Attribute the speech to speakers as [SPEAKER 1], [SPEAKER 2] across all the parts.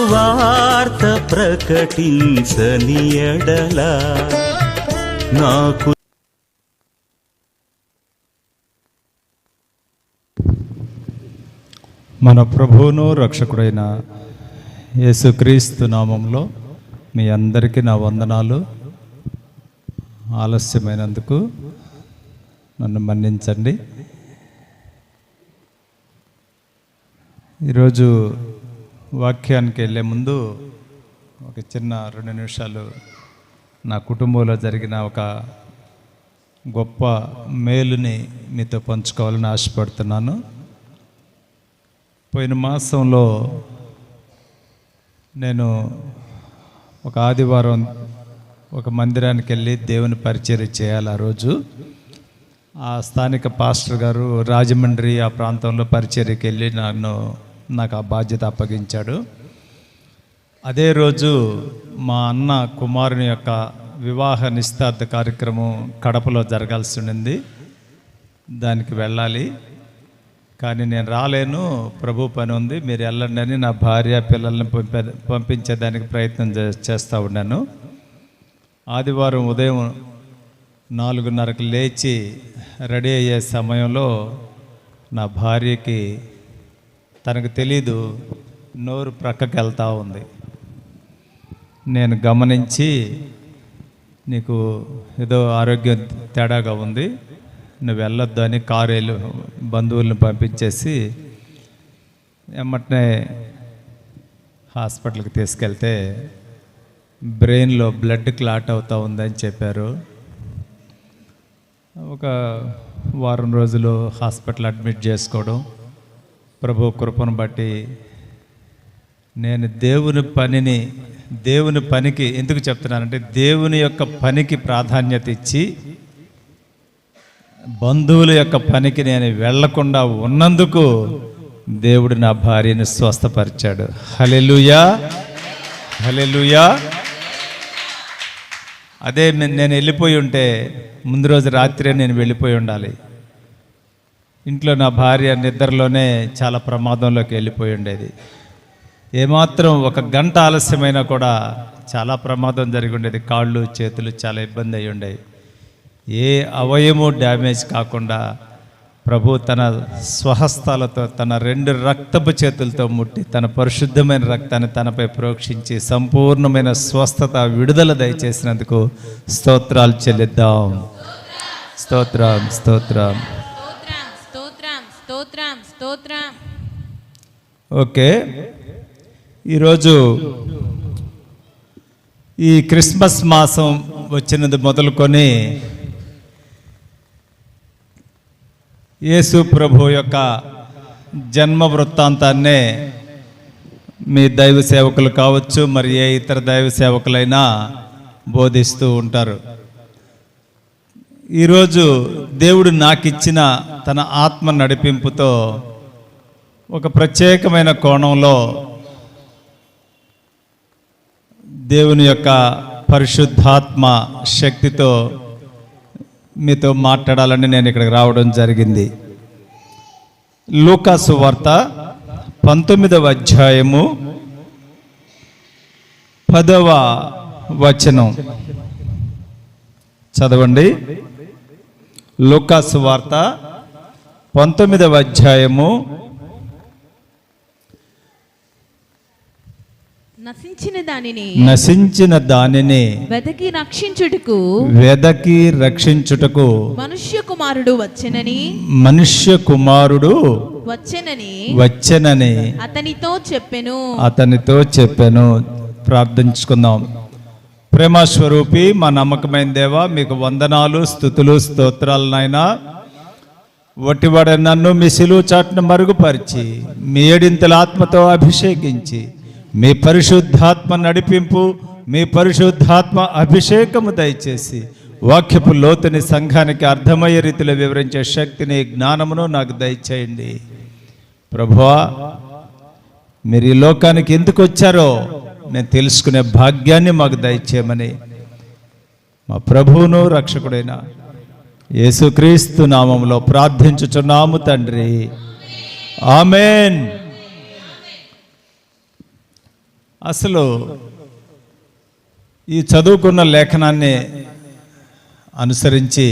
[SPEAKER 1] సువార్త ప్రకటించని ఎడల నాకు
[SPEAKER 2] మన ప్రభువును రక్షకుడైన యేసుక్రీస్తు నామంలో మీ అందరికీ నా వందనాలు. ఆలస్యమైనందుకు నన్ను మన్నించండి. ఈరోజు వాక్యానికి వెళ్ళే ముందు ఒక చిన్న 2 నిమిషాలు నా కుటుంబంలో జరిగిన ఒక గొప్ప మేలుని మీతో పంచుకోవాలని ఆశపడుతున్నాను. పోయిన మాసంలో నేను ఒక ఆదివారం ఒక మందిరానికి వెళ్ళి దేవుని పరిచర్య చేయాలి. ఆ రోజు ఆ స్థానిక పాస్టర్ గారు రాజమండ్రి ఆ ప్రాంతంలో పరిచర్యకి వెళ్ళి నాకు ఆ బాధ్యత అప్పగించాడు. అదే రోజు మా అన్న కుమారుని యొక్క వివాహ నిశ్చితార్థ కార్యక్రమం కడపలో జరగాల్సి ఉండింది. దానికి వెళ్ళాలి, కానీ నేను రాలేను, ప్రభు పని ఉంది, మీరు వెళ్ళండి అని నా భార్య పిల్లల్ని పంపించేదానికి ప్రయత్నం చేస్తూ ఉన్నాను. ఆదివారం ఉదయం 4:30కి లేచి రెడీ అయ్యే సమయంలో నా భార్యకి తనకు తెలీదు నోరు ప్రక్కకి వెళ్తూ ఉంది. నేను గమనించి, నీకు ఏదో ఆరోగ్యం తేడాగా ఉంది, నువ్వు వెళ్ళొద్దు అని కారు బంధువులను పంపించేసి ఎమ్మటనే హాస్పిటల్కి తీసుకెళ్తే బ్రెయిన్లో బ్లడ్ క్లాట్ అవుతూ ఉందని చెప్పారు. ఒక వారం రోజులు హాస్పిటల్ అడ్మిట్ చేసుకోవడం. ప్రభు కృపను బట్టి నేను దేవుని పనికి ఎందుకు చెప్తున్నానంటే, దేవుని యొక్క పనికి ప్రాధాన్యత ఇచ్చి బంధువుల యొక్క పనికి నేను వెళ్లకుండా ఉన్నందుకు దేవుడు నా భార్యను స్వస్థపరిచాడు. హల్లెలూయా, హల్లెలూయా. అదే నేను వెళ్ళిపోయి ఉంటే ముందు రోజు రాత్రే నేను వెళ్ళిపోయి ఉండాలి. ఇంట్లో నా భార్య నిద్రలోనే చాలా ప్రమాదంలోకి వెళ్ళిపోయి ఉండేది. ఏమాత్రం 1 గంట ఆలస్యమైనా కూడా చాలా ప్రమాదం జరిగి ఉండేది. కాళ్ళు చేతులు చాలా ఇబ్బంది అయి ఉండేవి. ఏ అవయము డ్యామేజ్ కాకుండా ప్రభు తన స్వహస్తాలతో తన 2 రక్తపు చేతులతో ముట్టి తన పరిశుద్ధమైన రక్తాన్ని తనపై ప్రోక్షించి సంపూర్ణమైన స్వస్థత విడుదల దయచేసినందుకు స్తోత్రాలు చెల్లిద్దాం. స్తోత్రం, స్తోత్రం,
[SPEAKER 3] స్తోత్రం, స్తోత్రం, స్తోత్రం.
[SPEAKER 2] ఓకే, ఈరోజు ఈ క్రిస్మస్ మాసం వచ్చినది మొదలుకొని యేసు ప్రభు యొక్క జన్మ వృత్తాంతాన్నే మీ దైవ సేవకులు కావచ్చు, మరి ఏ ఇతర దైవ సేవకులైనా బోధిస్తూ ఉంటారు. ఈరోజు దేవుడు నాకు ఇచ్చిన తన ఆత్మ నడిపింపుతో ఒక ప్రత్యేకమైన కోణంలో దేవుని యొక్క పరిశుద్ధాత్మ శక్తితో మీతో మాట్లాడాలని నేను ఇక్కడికి రావడం జరిగింది. లూకా సువార్త 19వ అధ్యాయము 10వ వచనం చదవండి. లూకా సువార్త 19వ అధ్యాయము నశించిన దానిని
[SPEAKER 3] వెదకి రక్షించుటకు
[SPEAKER 2] మనుష్య కుమారుడు వచ్చెనని అతనితో చెప్పెను. ప్రార్థించుకుందాం. ప్రేమస్వరూపి, మా నమ్మకమైన దేవా, మీకు వందనాలు, స్తుతులు, స్తోత్రాలు నాయనా. వట్టివాడ నన్ను మీ సిలువ చాటును మరుగుపరిచి మీ 7 ఆత్మతో అభిషేకించి మీ పరిశుద్ధాత్మ నడిపింపు, మీ పరిశుద్ధాత్మ అభిషేకము దయచేసి వాక్యపు లోతుని సంఘానికి అర్థమయ్యే రీతిలో వివరించే శక్తిని, జ్ఞానమును నాకు దయచేయండి. ప్రభువా, మీరు ఈ లోకానికి ఎందుకు వచ్చారో మేము తెలుసుకునే భాగ్యాన్ని మాకు దయచేయమని మా ప్రభువును రక్షకుడైన యేసుక్రీస్తు నామములో ప్రార్థించుచున్నాము తండ్రి. ఆమేన్. అసలు ఈ చదువుకున్న లేఖనాన్ని అనుసరించి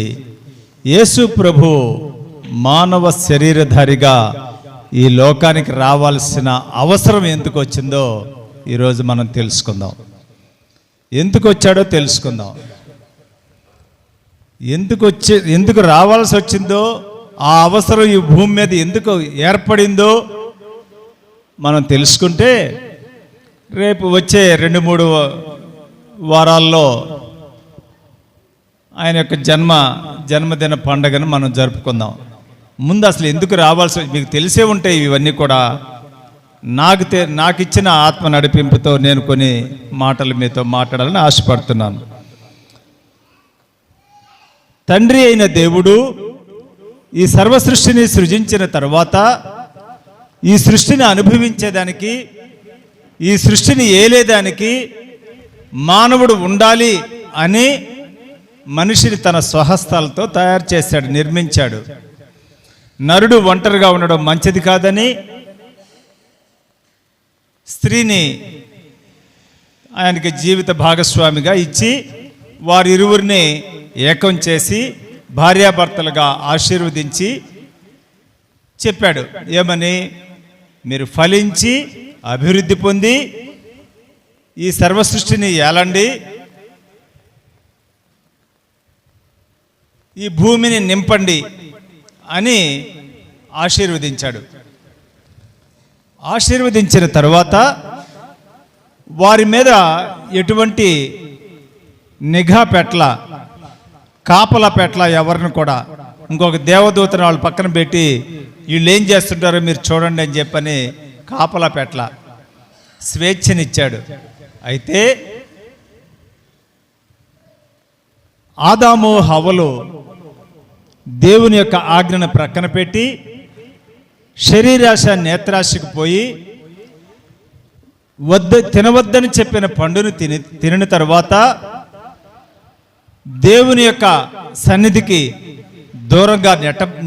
[SPEAKER 2] యేసు ప్రభు మానవ శరీరధారిగా ఈ లోకానికి రావాల్సిన అవసరం ఎందుకు వచ్చిందో ఈరోజు మనం తెలుసుకుందాం. ఎందుకు వచ్చాడో తెలుసుకుందాం. ఎందుకు రావాల్సి వచ్చిందో, ఆ అవసరం ఈ భూమి మీద ఎందుకు ఏర్పడిందో మనం తెలుసుకుంటే రేపు వచ్చే 2-3 వారాల్లో ఆయన యొక్క జన్మదిన పండుగను మనం జరుపుకుందాం. ముందు అసలు ఎందుకు రావాల్సి, మీకు తెలిసే ఉంటాయి ఇవన్నీ కూడా. నాకు ఇచ్చిన ఆత్మ నడిపింపుతో నేను కొన్ని మాటలు మీతో మాట్లాడాలని ఆశపడుతున్నాను. తండ్రి అయిన దేవుడు ఈ సర్వ సృష్టిని సృజించిన తర్వాత ఈ సృష్టిని అనుభవించేదానికి, ఈ సృష్టిని ఏలేదానికి మానవుడు ఉండాలి అని మనిషిని తన స్వహస్తాలతో తయారు చేశాడు, నిర్మించాడు. నరుడు ఒంటరిగా ఉండడం మంచిది కాదని స్త్రీని ఆయనకి జీవిత భాగస్వామిగా ఇచ్చి వారిరువురిని ఏకం చేసి భార్యాభర్తలుగా ఆశీర్వదించి చెప్పాడు. ఏమని? మీరు ఫలించి అభివృద్ధి పొంది ఈ సర్వసృష్టిని ఏలండి, ఈ భూమిని నింపండి అని ఆశీర్వదించాడు. ఆశీర్వదించిన తర్వాత వారి మీద ఎటువంటి నిఘా పెట్ల, కాపలా పెట్ల, ఎవరిని కూడా. ఇంకొక దేవదూతను వాళ్ళ పక్కన పెట్టి వీళ్ళు ఏం చేస్తుంటారో మీరు చూడండి అని చెప్పని కాపలా పెట్ల, స్వేచ్ఛనిచ్చాడు. అయితే ఆదాము హవ్వలు దేవుని యొక్క ఆజ్ఞను ప్రక్కన పెట్టి శరీరాశ నేత్రాశకు పోయి తినవద్దని చెప్పిన పండును తినిన తర్వాత దేవుని యొక్క సన్నిధికి దూరంగా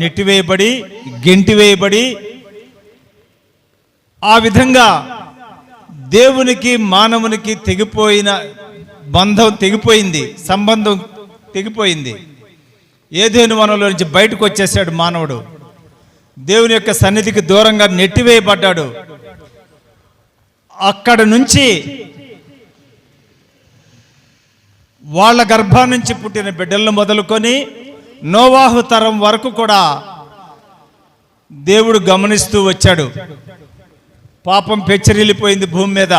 [SPEAKER 2] నెట్టివేయబడి, గెంటివేయబడి, ఆ విధంగా దేవునికి మానవునికి తెగిపోయిన బంధం తెగిపోయింది, సంబంధం తెగిపోయింది. ఏదైనా వనంలో నుంచి బయటకు వచ్చేసాడు మానవుడు. దేవుని యొక్క సన్నిధికి దూరంగా నెట్టివేయబడ్డాడు. అక్కడ నుంచి వాళ్ళ గర్భం నుంచి పుట్టిన బిడ్డలను మొదలుకొని నోవాహు తరం వరకు కూడా దేవుడు గమనిస్తూ వచ్చాడు. పాపం పెచ్చరిల్లిపోయింది భూమి మీద.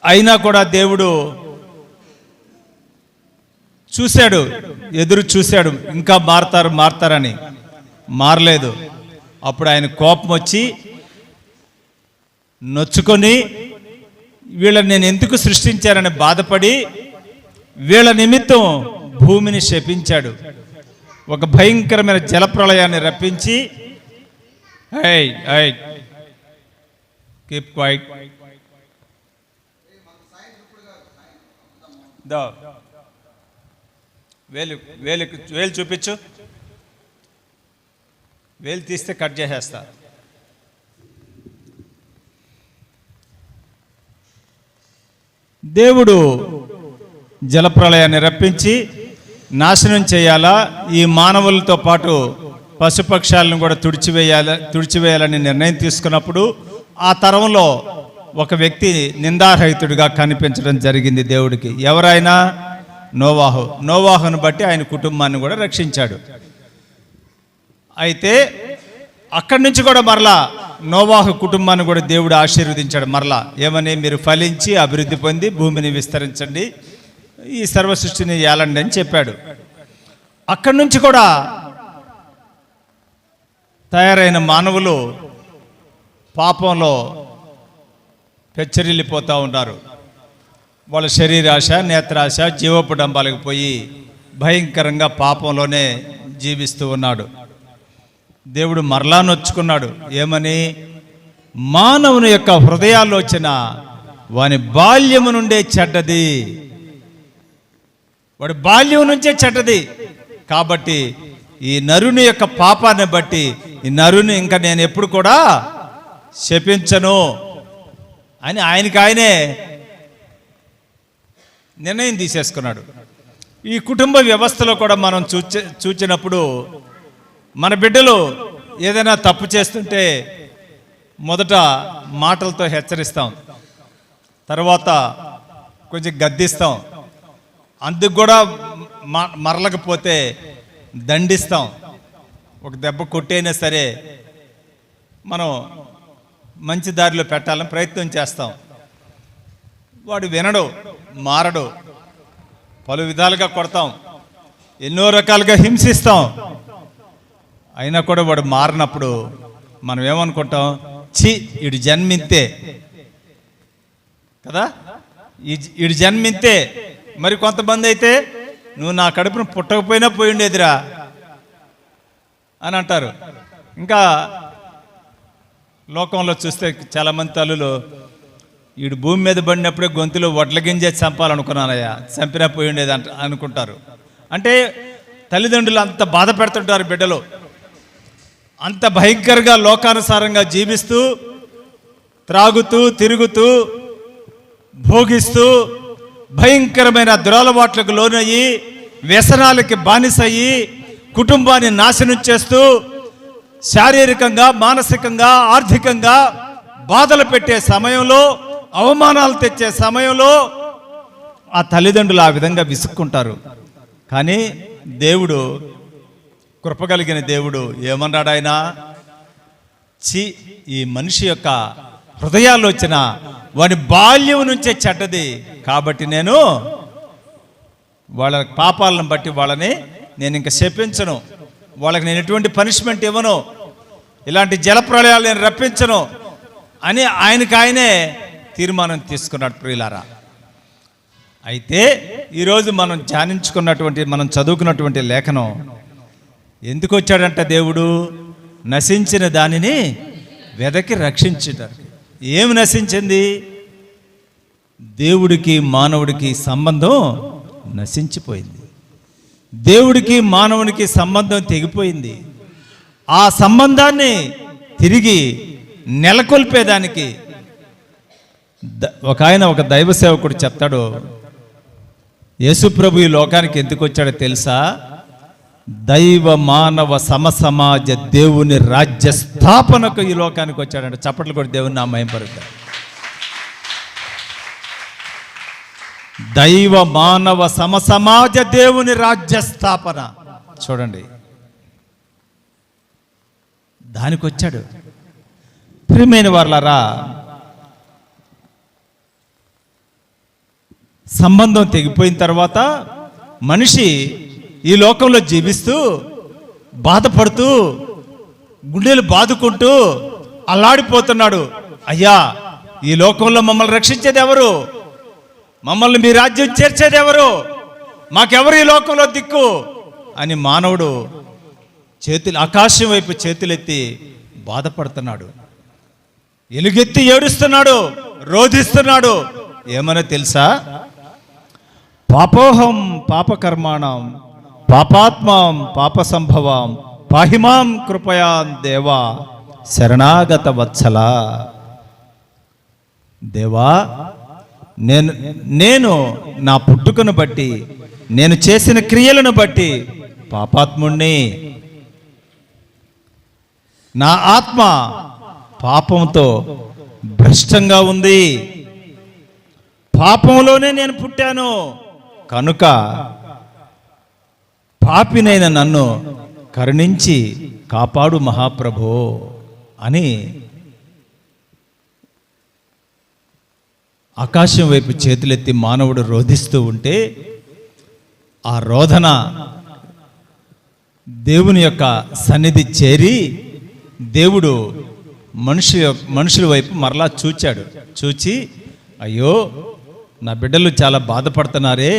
[SPEAKER 2] అయినా కూడా దేవుడు చూశాడు, ఎదురు చూశాడు, ఇంకా మారతారని. మారలేదు. అప్పుడు ఆయన కోపం వచ్చి నొచ్చుకొని వీళ్ళని నేను ఎందుకు సృష్టించానని బాధపడి వీళ్ళ నిమిత్తం భూమిని శపించాడు. ఒక భయంకరమైన జలప్రళయాన్ని రప్పించి, కీప్ క్వైట్, వేలు చూపించు, వేలు తీస్తే కట్ చేసేస్తా. దేవుడు జలప్రళయాన్ని రప్పించి నాశనం చేయాలా, ఈ మానవులతో పాటు పశుపక్షాలను కూడా తుడిచివేయాలని నిర్ణయం తీసుకున్నప్పుడు ఆ తరంలో ఒక వ్యక్తి నిందారహితుడిగా కనిపించడం జరిగింది దేవుడికి. ఎవరైనా? నోవాహును బట్టి ఆయన కుటుంబాన్ని కూడా రక్షించాడు. అయితే అక్కడి నుంచి కూడా మరలా నోవాహు కుటుంబాన్ని కూడా దేవుడు ఆశీర్వదించాడు. మరలా ఏమని? మీరు ఫలించి అభివృద్ధి పొంది భూమిని విస్తరించండి, ఈ సర్వసృష్టిని ఏలండి అని చెప్పాడు. అక్కడి నుంచి కూడా తయారైన మానవులు పాపంలో పెచ్చరిల్లిపోతూ ఉంటారు. వాళ్ళ శరీరాశ, నేత్రాశ, జీవపు డంబాలకు పోయి భయంకరంగా పాపంలోనే జీవిస్తూ ఉన్నాడు. దేవుడు మరలా నొచ్చుకున్నాడు. ఏమని? మానవుని యొక్క హృదయాలోచన వాని బాల్యము నుండే చెడ్డది, వాడి బాల్యం నుంచే చెడ్డది. కాబట్టి ఈ నరుని యొక్క పాపాన్ని బట్టి ఈ నరుని ఇంకా నేను ఎప్పుడు కూడా శపించను అని ఆయననే నిర్ణయం తీసేసుకున్నాడు. ఈ కుటుంబ వ్యవస్థలో కూడా మనం చూచినప్పుడు మన బిడ్డలు ఏదైనా తప్పు చేస్తుంటే మొదట మాటలతో హెచ్చరిస్తాం, తర్వాత కొంచెం గద్దిస్తాం, అందుకు కూడా మరలకపోతే దండిస్తాం, ఒక దెబ్బ కొట్టైనా సరే మనం మంచి దారిలో పెట్టాలని ప్రయత్నం చేస్తాం. వాడు వినడు, మారడు, పలు విధాలుగా కొడతాం, ఎన్నో రకాలుగా హింసిస్తాం. అయినా కూడా వాడు మారినప్పుడు మనం ఏమనుకుంటాం, ఛీ ఈడు జన్మింతే కదా, ఈడు జన్మింతే. మరి కొంతమంది అయితే నువ్వు నా కడుపును పుట్టకపోయినా పోయి ఉండేదిరా అని అంటారు. ఇంకా లోకంలో చూస్తే చాలామంది తల్లులు ఈడు భూమి మీద పడినప్పుడే గొంతులో వడ్ల గింజేసి చంపాలనుకున్నానయ్యా, చంపినా పోయి ఉండేది అనుకుంటారు. అంటే తల్లిదండ్రులు అంత బాధ పెడుతుంటారు బిడ్డలు, అంత భయంకరంగా లోకానుసారంగా జీవిస్తూ, త్రాగుతూ, తిరుగుతూ, భోగిస్తూ, భయంకరమైన దురలవాట్లకు లోనయ్యి, వ్యసనాలకి బానిసయ్యి, కుటుంబాన్ని నాశనం చేస్తూ, శారీరకంగా, మానసికంగా, ఆర్థికంగా బాధలు పెట్టే సమయంలో, అవమానాలు తెచ్చే సమయంలో ఆ తల్లిదండ్రులు ఆ విధంగా విసుక్కుంటారు. కానీ దేవుడు, కృపగలిగిన దేవుడు ఏమన్నాడు ఆయన, చి ఈ మనిషి యొక్క హృదయాల్లో వచ్చిన వాడి బాల్యం నుంచే చెడ్డది, కాబట్టి నేను వాళ్ళ పాపాలను బట్టి వాళ్ళని నేను ఇంకా శపించను, వాళ్ళకి నేను ఎటువంటి పనిష్మెంట్ ఇవ్వను, ఇలాంటి జలప్రళయాలు నేను రప్పించను అని ఆయనే తీర్మానం తీసుకున్నాడు. ప్రియులారా, అయితే ఈరోజు మనం ధ్యానించుకున్నటువంటి, మనం చదువుకున్నటువంటి లేఖనం ఎందుకు వచ్చాడంట దేవుడు, నశించిన దానిని వెదకి రక్షించుతాడు. ఏమి నశించింది? దేవుడికి మానవుడికి సంబంధం నశించిపోయింది, దేవుడికి మానవునికి సంబంధం తెగిపోయింది. ఆ సంబంధాన్ని తిరిగి నెలకొల్పేదానికి ఒక దైవ సేవకుడు చెప్తాడు, యేసుప్రభు ఈ లోకానికి ఎందుకు వచ్చాడో తెలుసా? దైవ మానవ సమసమాజ దేవుని రాజ్య స్థాపనకు ఈ లోకానికి వచ్చాడంటే చప్పట్లు కూడా దేవుని నా మహిమపరుద్దాం. దైవ మానవ సమసమాజ దేవుని రాజ్య స్థాపన చూడండి, దానికి వచ్చాడు. ప్రియమైన వారలారా, సంబంధం తెగిపోయిన తర్వాత మనిషి ఈ లోకంలో జీవిస్తూ, బాధపడుతూ, గుండెలు బాదుకుంటూ అల్లాడిపోతున్నాడు. అయ్యా, ఈ లోకంలో మమ్మల్ని రక్షించేది ఎవరు? మమ్మల్ని మీ రాజ్యం చేర్చేది ఎవరు? మాకెవరు ఈ లోకంలో దిక్కు అని మానవుడు చేతులు ఆకాశం వైపు చేతులెత్తి బాధపడుతున్నాడు, ఎలుగెత్తి ఏడుస్తున్నాడు, రోధిస్తున్నాడు. ఏమన్నా తెలుసా? పాపోహం పాపకర్మాణం పాపాత్మాం పాప సంభవం పాహిమాం కృపయాం దేవా శరణాగత వత్సల. దేవా, నేను నా పుట్టుకను బట్టి, నేను చేసిన క్రియలను బట్టి పాపాత్ముణ్ణి, నా ఆత్మ పాపంతో భ్రష్టంగా ఉంది, పాపంలోనే నేను పుట్టాను, కనుక పాపినైన నన్ను కరుణించి కాపాడు మహాప్రభో అని ఆకాశం వైపు చేతులెత్తి మానవుడు రోధిస్తూ ఉంటే, ఆ రోదన దేవుని యొక్క సన్నిధి చేరి దేవుడు మనుషుల వైపు మరలా చూచాడు. చూచి, అయ్యో నా బిడ్డలు చాలా బాధపడుతున్నారే,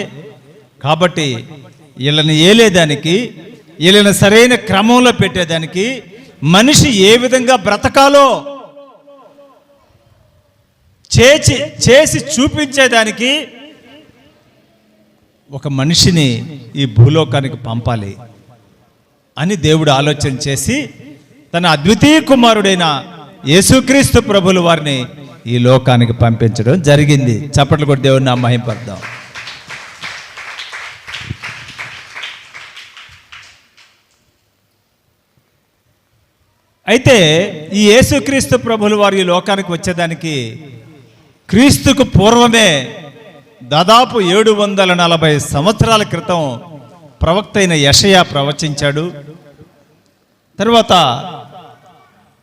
[SPEAKER 2] కాబట్టి వీళ్ళని ఏలేదానికి, వీళ్ళని సరైన క్రమంలో పెట్టేదానికి, మనిషి ఏ విధంగా బ్రతకాలో చేసి చూపించేదానికి ఒక మనిషిని ఈ భూలోకానికి పంపాలి అని దేవుడు ఆలోచన చేసి తన అద్వితీయ కుమారుడైన యేసుక్రీస్తు ప్రభుల వారిని ఈ లోకానికి పంపించడం జరిగింది. చప్పట్లు కొట్టి దేవుని మహిమపడదాం. అయితే ఈ యేసుక్రీస్తు ప్రభులు వారు ఈ లోకానికి వచ్చేదానికి క్రీస్తుకు పూర్వమే దాదాపు 740 సంవత్సరాల క్రితం ప్రవక్త అయిన యెషయా ప్రవచించాడు. తరువాత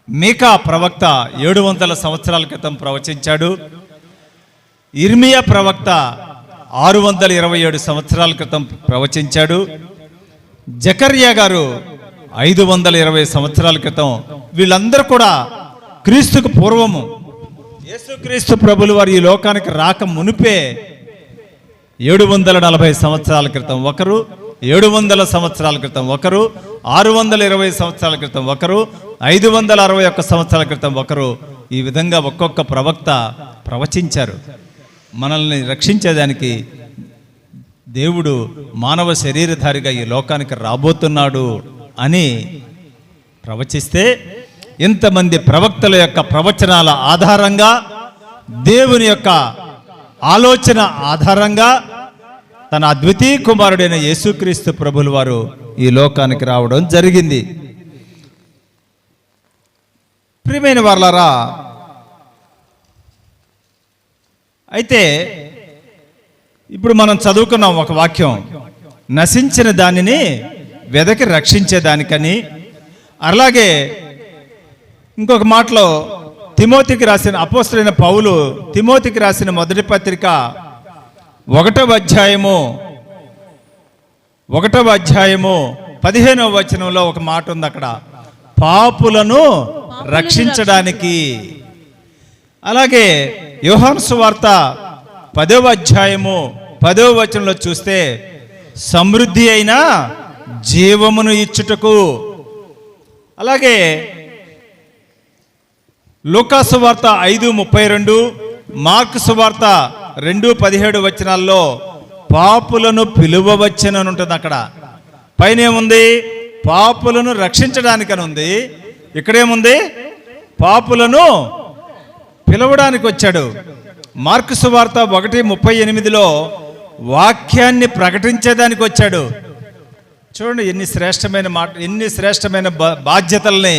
[SPEAKER 2] మీకా ప్రవక్త 700 సంవత్సరాల క్రితం ప్రవచించాడు. ఇర్మియా ప్రవక్త 627 సంవత్సరాల క్రితం ప్రవచించాడు. జకర్యా గారు 520 సంవత్సరాల క్రితం. వీళ్ళందరూ కూడా క్రీస్తుకు పూర్వము యేసుక్రీస్తు ప్రభులు వారు ఈ లోకానికి రాక మునిపే 740 సంవత్సరాల క్రితం ఒకరు, 700 సంవత్సరాల క్రితం ఒకరు, 620 సంవత్సరాల క్రితం ఒకరు, 561 సంవత్సరాల క్రితం ఒకరు. ఈ విధంగా ఒక్కొక్క ప్రవక్త ప్రవచించారు. మనల్ని రక్షించేదానికి దేవుడు మానవ శరీరధారిగా ఈ లోకానికి రాబోతున్నాడు అని ప్రవచిస్తే, ఇంతమంది ప్రవక్తల యొక్క ప్రవచనాల ఆధారంగా, దేవుని యొక్క ఆలోచన ఆధారంగా తన అద్వితీయ కుమారుడైన యేసుక్రీస్తు ప్రభులు వారు ఈ లోకానికి రావడం జరిగింది. ప్రియమైన వారలారా, అయితే ఇప్పుడు మనం చదువుకున్నాం ఒక వాక్యం, నశించిన దానిని వెదకి రక్షించేదానికని. అలాగే ఇంకొక మాటలో తిమోతికి రాసిన అపోస్తలుడైన పౌలు తిమోతికి రాసిన మొదటి పత్రిక 1వ అధ్యాయము 15వ వచనంలో ఒక మాట ఉంది. అక్కడ పాపులను రక్షించడానికి. అలాగే యోహాను సువార్త 10వ అధ్యాయము 10వ వచనంలో చూస్తే సమృద్ధి అయిన జీవమును ఇచ్చుటకు. అలాగే లూకా సువార్త 5:32, మార్కు సువార్త 2:17 వచనాల్లో పాపులను పిలువవచ్చునని ఉంటుంది. అక్కడ పైన ఏముంది? పాపులను రక్షించడానికని ఉంది. ఇక్కడేముంది? పాపులను పిలవడానికి వచ్చాడు. మార్కు సువార్త 1:38లో వాక్యాన్ని ప్రకటించేదానికి వచ్చాడు. చూడండి ఎన్ని శ్రేష్టమైన మాట, ఎన్ని శ్రేష్టమైన బాధ్యతల్ని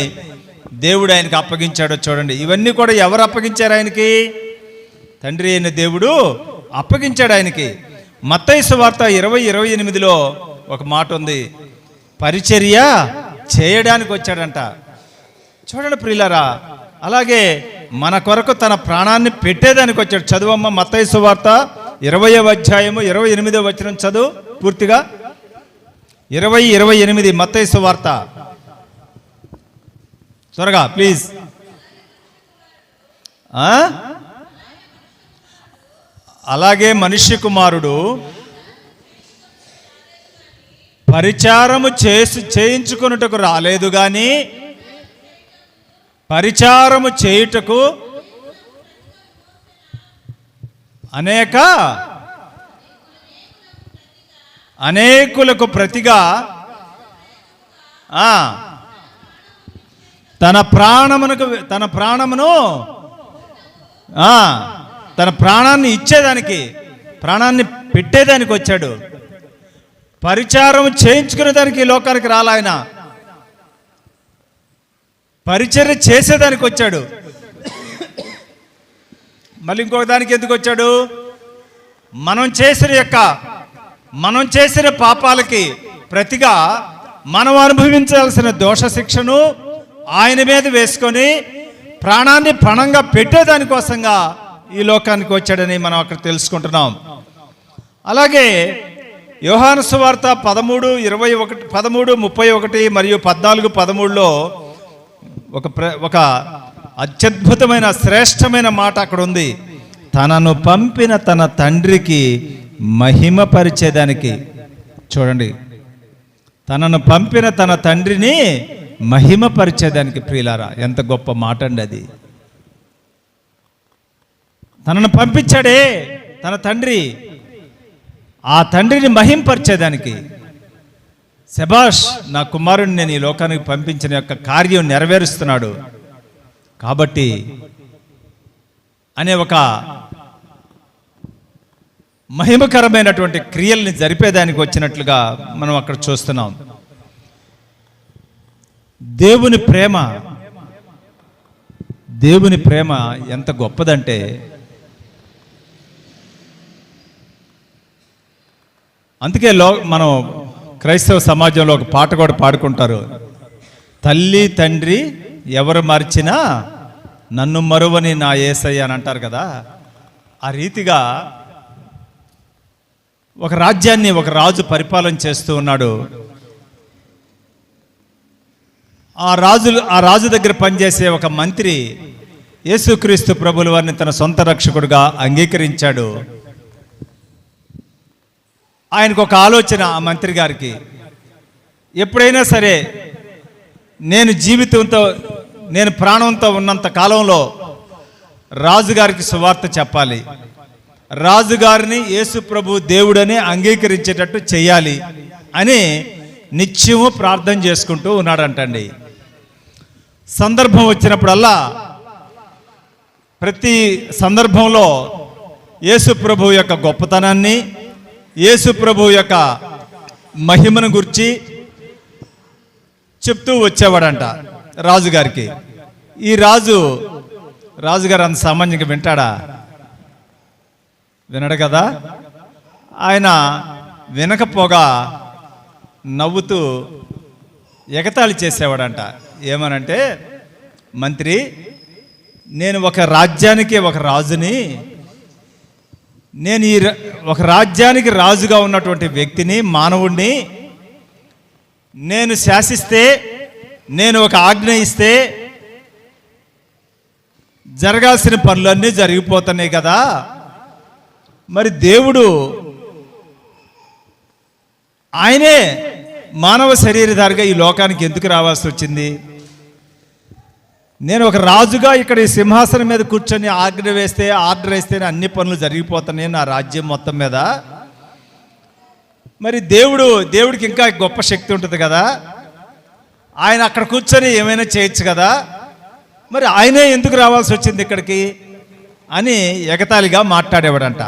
[SPEAKER 2] దేవుడు ఆయనకి అప్పగించాడో చూడండి. ఇవన్నీ కూడా ఎవరు అప్పగించారు ఆయనకి? తండ్రి అయిన దేవుడు అప్పగించాడు ఆయనకి. మత్తయి సువార్త 20:28లో ఒక మాట ఉంది, పరిచర్య చేయడానికి వచ్చాడంట. చూడండి ప్రియులారా, అలాగే మన కొరకు తన ప్రాణాన్ని పెట్టేదానికి వచ్చాడు. చదువమ్మ మత్తయి సువార్త 20వ అధ్యాయము 28వ వచనం చదువు పూర్తిగా. 20:28 మత్తయి సువార్త, త్వరగా ప్లీజ్. అలాగే మనుష్య కుమారుడు పరిచారము చేయించుకొనుటకు రాలేదు గాని పరిచారము చేయుటకు అనేకులకు ప్రతిగా తన ప్రాణాన్ని ఇచ్చేదానికి, ప్రాణాన్ని పెట్టేదానికి వచ్చాడు. పరిచారం చేయించుకునేదానికి లోకానికి రాలాయన, పరిచర్య చేసేదానికి వచ్చాడు. మళ్ళీ ఇంకొక దానికి ఎందుకు వచ్చాడు? మనం చేసిన పాపాలకి ప్రతిగా మనం అనుభవించాల్సిన దోష శిక్షను ఆయన మీద వేసుకొని ప్రాణాన్ని పణంగా పెట్టేదానికోసంగా ఈ లోకానికి వచ్చాడని మనం అక్కడ తెలుసుకుంటున్నాం. అలాగే యోహాను సువార్త 13:31 మరియు 14:13లో ఒక అత్యద్భుతమైన శ్రేష్టమైన మాట అక్కడ ఉంది. తనను పంపిన తన తండ్రికి మహిమపరిచేదానికి. చూడండి, తనను పంపిన తన తండ్రిని మహిమపరిచేదానికి. ప్రియులారా, ఎంత గొప్ప మాట అండి అది. తనను పంపించాడే తన తండ్రి, ఆ తండ్రిని మహింపరిచేదానికి. శబాష్, నా కుమారుడిని నేను ఈ లోకానికి పంపించిన యొక్క కార్యం నెరవేరుస్తున్నాడు. కాబట్టి అనే ఒక మహిమకరమైనటువంటి క్రియల్ని జరిపేదానికి వచ్చినట్లుగా మనం అక్కడ చూస్తున్నాం. దేవుని ప్రేమ ఎంత గొప్పదంటే, అందుకే మనం క్రైస్తవ సమాజంలో ఒక పాట కూడా పాడుకుంటారు, తల్లి తండ్రి ఎవరు మరిచినా నన్ను మరువని నా యేసయ్య అని అంటారు కదా. ఆ రీతిగా ఒక రాజ్యాన్ని ఒక రాజు పరిపాలన చేస్తూ ఉన్నాడు. ఆ రాజు దగ్గర పనిచేసే ఒక మంత్రి యేసుక్రీస్తు ప్రభుల వారిని తన సొంత రక్షకుడుగా అంగీకరించాడు. ఆయనకు ఒక ఆలోచన, ఆ మంత్రి గారికి, ఎప్పుడైనా సరే నేను ప్రాణంతో ఉన్నంత కాలంలో రాజుగారికి సువార్త చెప్పాలి, రాజుగారిని యేసు ప్రభు దేవుడని అంగీకరించేటట్టు చెయ్యాలి అని నిత్యము ప్రార్థన చేసుకుంటూ ఉన్నాడంటండి. సందర్భం వచ్చినప్పుడల్లా, ప్రతి సందర్భంలో యేసు ప్రభు యొక్క గొప్పతనాన్ని, యేసు ప్రభు యొక్క మహిమను గురించి చెప్తూ వచ్చేవాడంట రాజుగారికి. ఈ రాజుగారు అంత సామాన్యంగా వింటాడా? వినడు కదా. ఆయన వినకపోగా నవ్వుతూ ఎగతాళి చేసేవాడంట. ఏమనంటే, మంత్రి, నేను ఒక రాజ్యానికి ఒక రాజుని, నేను ఒక రాజ్యానికి రాజుగా ఉన్నటువంటి వ్యక్తిని, మానవుడిని, నేను శాసిస్తే, నేను ఒక ఆజ్ఞ ఇస్తే జరగాల్సిన పనులన్నీ జరిగిపోతున్నాయి కదా. మరి దేవుడు ఆయనే మానవ శరీరధారిగా ఈ లోకానికి ఎందుకు రావాల్సి వచ్చింది? నేను ఒక రాజుగా ఇక్కడ ఈ సింహాసనం మీద కూర్చొని ఆర్డర్ వేస్తేనే అన్ని పనులు జరిగిపోతున్నాయి నా రాజ్యం మొత్తం మీద. మరి దేవుడికి ఇంకా గొప్ప శక్తి ఉంటుంది కదా, ఆయన అక్కడ కూర్చొని ఏమైనా చేయొచ్చు కదా, మరి ఆయనే ఎందుకు రావాల్సి వచ్చింది ఇక్కడికి అని ఎగతాళిగా మాట్లాడేవాడంట.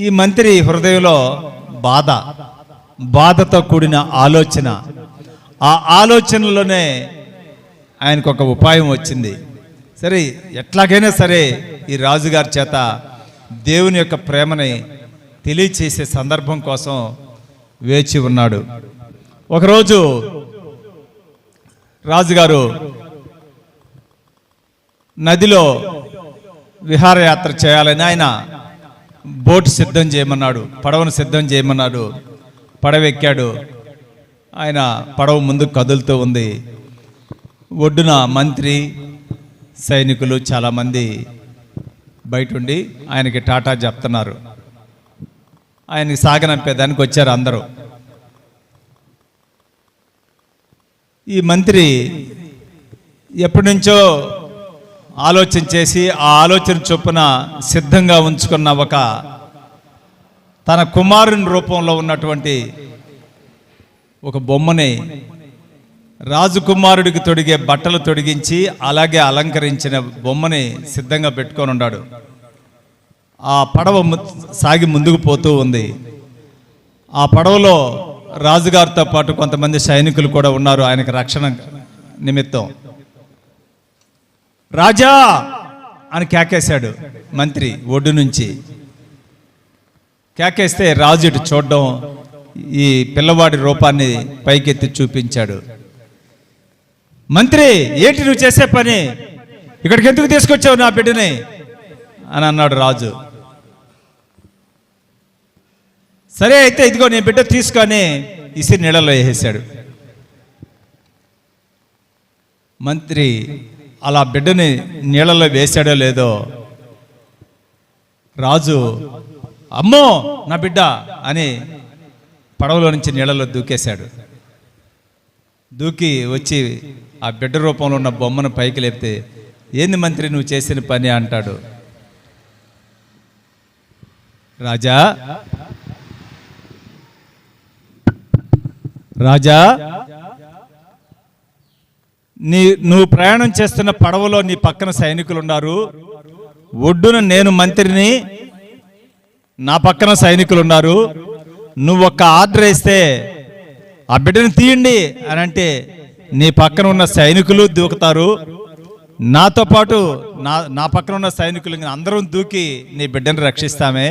[SPEAKER 2] ఈ మంత్రి హృదయంలో బాధతో కూడిన ఆలోచన, ఆ ఆలోచనలోనే ఆయనకు ఒక ఉపాయం వచ్చింది. సరే, ఎట్లాగైనా సరే ఈ రాజుగారి చేత దేవుని యొక్క ప్రేమని తెలియచేసే సందర్భం కోసం వేచి ఉన్నాడు. ఒకరోజు రాజుగారు నదిలో విహారయాత్ర చేయాలని ఆయన బోటు సిద్ధం చేయమన్నాడు, పడవను సిద్ధం చేయమన్నాడు. పడవ ఎక్కాడు. ఆయన పడవ ముందుకు కదులుతూ ఉంది. ఒడ్డున మంత్రి, సైనికులు చాలామంది బయట ఉండి ఆయనకి టాటా చెప్తున్నారు. ఆయనకి సాగనంపేదానికి వచ్చారు అందరూ. ఈ మంత్రి ఎప్పటి నుంచో ఆలోచన చేసి, ఆ ఆలోచన చొప్పున సిద్ధంగా ఉంచుకున్న తన కుమారుని రూపంలో ఉన్నటువంటి ఒక బొమ్మని, రాజకుమారుడికి తొడిగే బట్టలు తొడిగించి అలాగే అలంకరించిన బొమ్మని సిద్ధంగా పెట్టుకొని ఉన్నాడు. ఆ పడవ సాగి ముందుకు పోతూ ఉంది. ఆ పడవలో రాజుగారితో పాటు కొంతమంది సైనికులు కూడా ఉన్నారు ఆయనకు రక్షణ నిమిత్తం. రాజా అని కేకేశాడు మంత్రి ఒడ్డు నుంచి. కేకేస్తే రాజు ఇటు చూడడం, ఈ పిల్లవాడి రూపాన్ని పైకెత్తి చూపించాడు. మంత్రి, ఏంటి నువ్వు చేసే పని? ఇక్కడికి ఎందుకు తీసుకొచ్చావు నా బిడ్డని అని అన్నాడు రాజు. సరే అయితే ఇదిగో నీ బిడ్డ తీసుకొని ఇసిరి నీళ్ళలో వేసేశాడు. మంత్రి అలా బిడ్డని నీళ్ళలో వేశాడో లేదో, రాజు అమ్మో నా బిడ్డ అని పడవలో నుంచి నీళ్ళలో దూకేశాడు. దూకి వచ్చి ఆ బిడ్డ రూపంలో ఉన్న బొమ్మను పైకి లేపితే, ఏంది మంత్రి నువ్వు చేసిన పని అంటాడు. రాజా, నువ్వు ప్రయాణం చేస్తున్న పడవలో నీ పక్కన సైనికులు ఉన్నారు, ఒడ్డున నేను మంత్రిని, నా పక్కన సైనికులు ఉన్నారు, నువ్వు ఒక్క ఆర్డర్ వేస్తే ఆ బిడ్డను తీయండి అని అంటే నీ పక్కన ఉన్న సైనికులు దూకుతారు, నాతో పాటు నా పక్కన ఉన్న సైనికులు అందరం దూకి నీ బిడ్డను రక్షిస్తామే,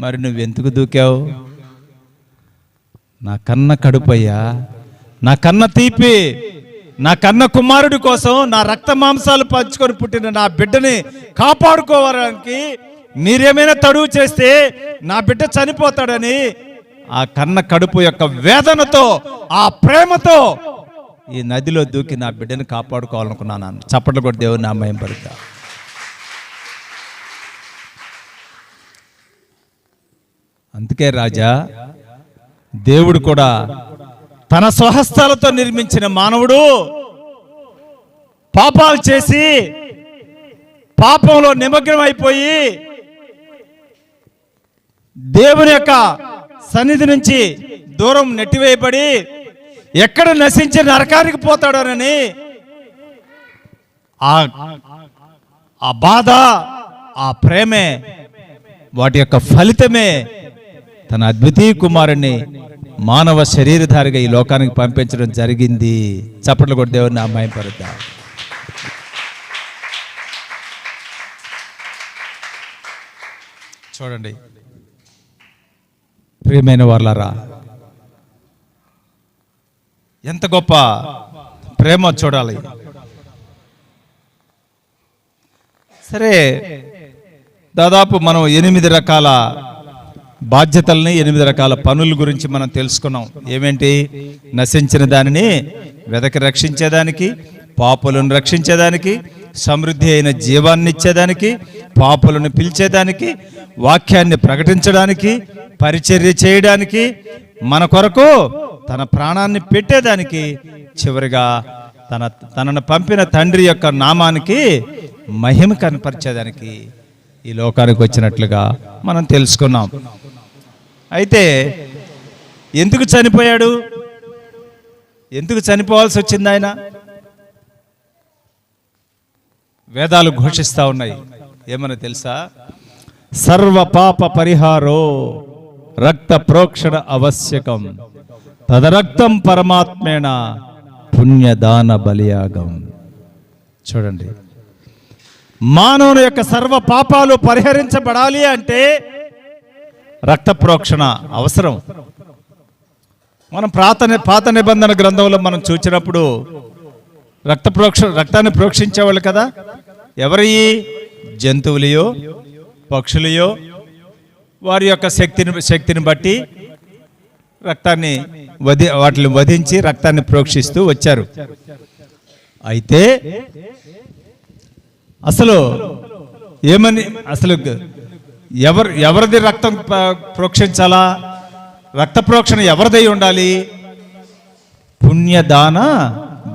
[SPEAKER 2] మరి నువ్వెందుకు దూకావు? నా కన్న కడుపయ్యా, నా కన్న తీపి, నా కన్న కుమారుడి కోసం నా రక్త మాంసాలు పంచుకొని పుట్టిన నా బిడ్డని కాపాడుకోవడానికి మీరేమైనా తడువు చేస్తే నా బిడ్డ చనిపోతాడని ఆ కన్న కడుపు యొక్క వేదనతో, ఆ ప్రేమతో ఈ నదిలో దూకి నా బిడ్డని కాపాడుకోవాలనుకున్నాను. చప్పట్లు కూడా దేవుని నామయం పలుకుతా. అందుకే రాజా, దేవుడు కూడా తన స్వహస్తాలతో నిర్మించిన మానవుడు పాపాలు చేసి పాపంలో నిమగ్నం అయిపోయి దేవుని యొక్క సన్నిధి నుంచి దూరం నెట్టివేయబడి ఎక్కడ నశించి నరకానికి పోతాడోనని ఆ బాధ, ఆ ప్రేమే, వాటి యొక్క ఫలితమే తన అద్వితీయ కుమారుణ్ణి మానవ శరీరధారిగా ఈ లోకానికి పంపించడం జరిగింది. చప్పట్లు కొట్టి దేవుని నామయం పలుకుతా. చూడండి ప్రియమైన వాళ్ళారా, ఎంత గొప్ప ప్రేమ చూడాలి. సరే, దాదాపు మనం 8 రకాల బాధ్యతల్ని, 8 రకాల పనుల గురించి మనం తెలుసుకున్నాం. ఏమేంటి? నశించిన దానిని వెదకి రక్షించేదానికి, పాపులను రక్షించేదానికి, సమృద్ధి అయిన జీవాన్ని ఇచ్చేదానికి, పాపులను పిలిచేదానికి, వాక్యాన్ని ప్రకటించడానికి, పరిచర్య చేయడానికి, మన కొరకు తన ప్రాణాన్ని పెట్టేదానికి, చివరిగా తనను పంపిన తండ్రి యొక్క నామానికి మహిమ కనపరిచేదానికి ఈ లోకానికి వచ్చినట్లుగా మనం తెలుసుకున్నాం. అయితే ఎందుకు చనిపోయాడు? ఎందుకు చనిపోవాల్సి వచ్చింది ఆయన? వేదాలు ఘోషిస్తూ ఉన్నాయి. ఏమని తెలుసా? సర్వ పాప పరిహారో రక్త ప్రోక్షణ ఆవశ్యకం, తదరక్తం పరమాత్మేన పుణ్యదాన బలియాగం. చూడండి, మానవుని యొక్క సర్వ పాపాలు పరిహరించబడాలి అంటే రక్త ప్రోక్షణ అవసరం. మనం పాత నిబంధన గ్రంథంలో మనం చూసినప్పుడు రక్తాన్ని ప్రోక్షించేవాళ్ళు కదా. ఎవరి? జంతువులయో పక్షులయో వారి యొక్క శక్తిని బట్టి వాటిని వధించి రక్తాన్ని ప్రోక్షిస్తూ వచ్చారు. అయితే అసలు ఎవరిది రక్తం ప్రోక్షించాలా? రక్త ప్రోక్షణ ఎవరిదై ఉండాలి? పుణ్యదాన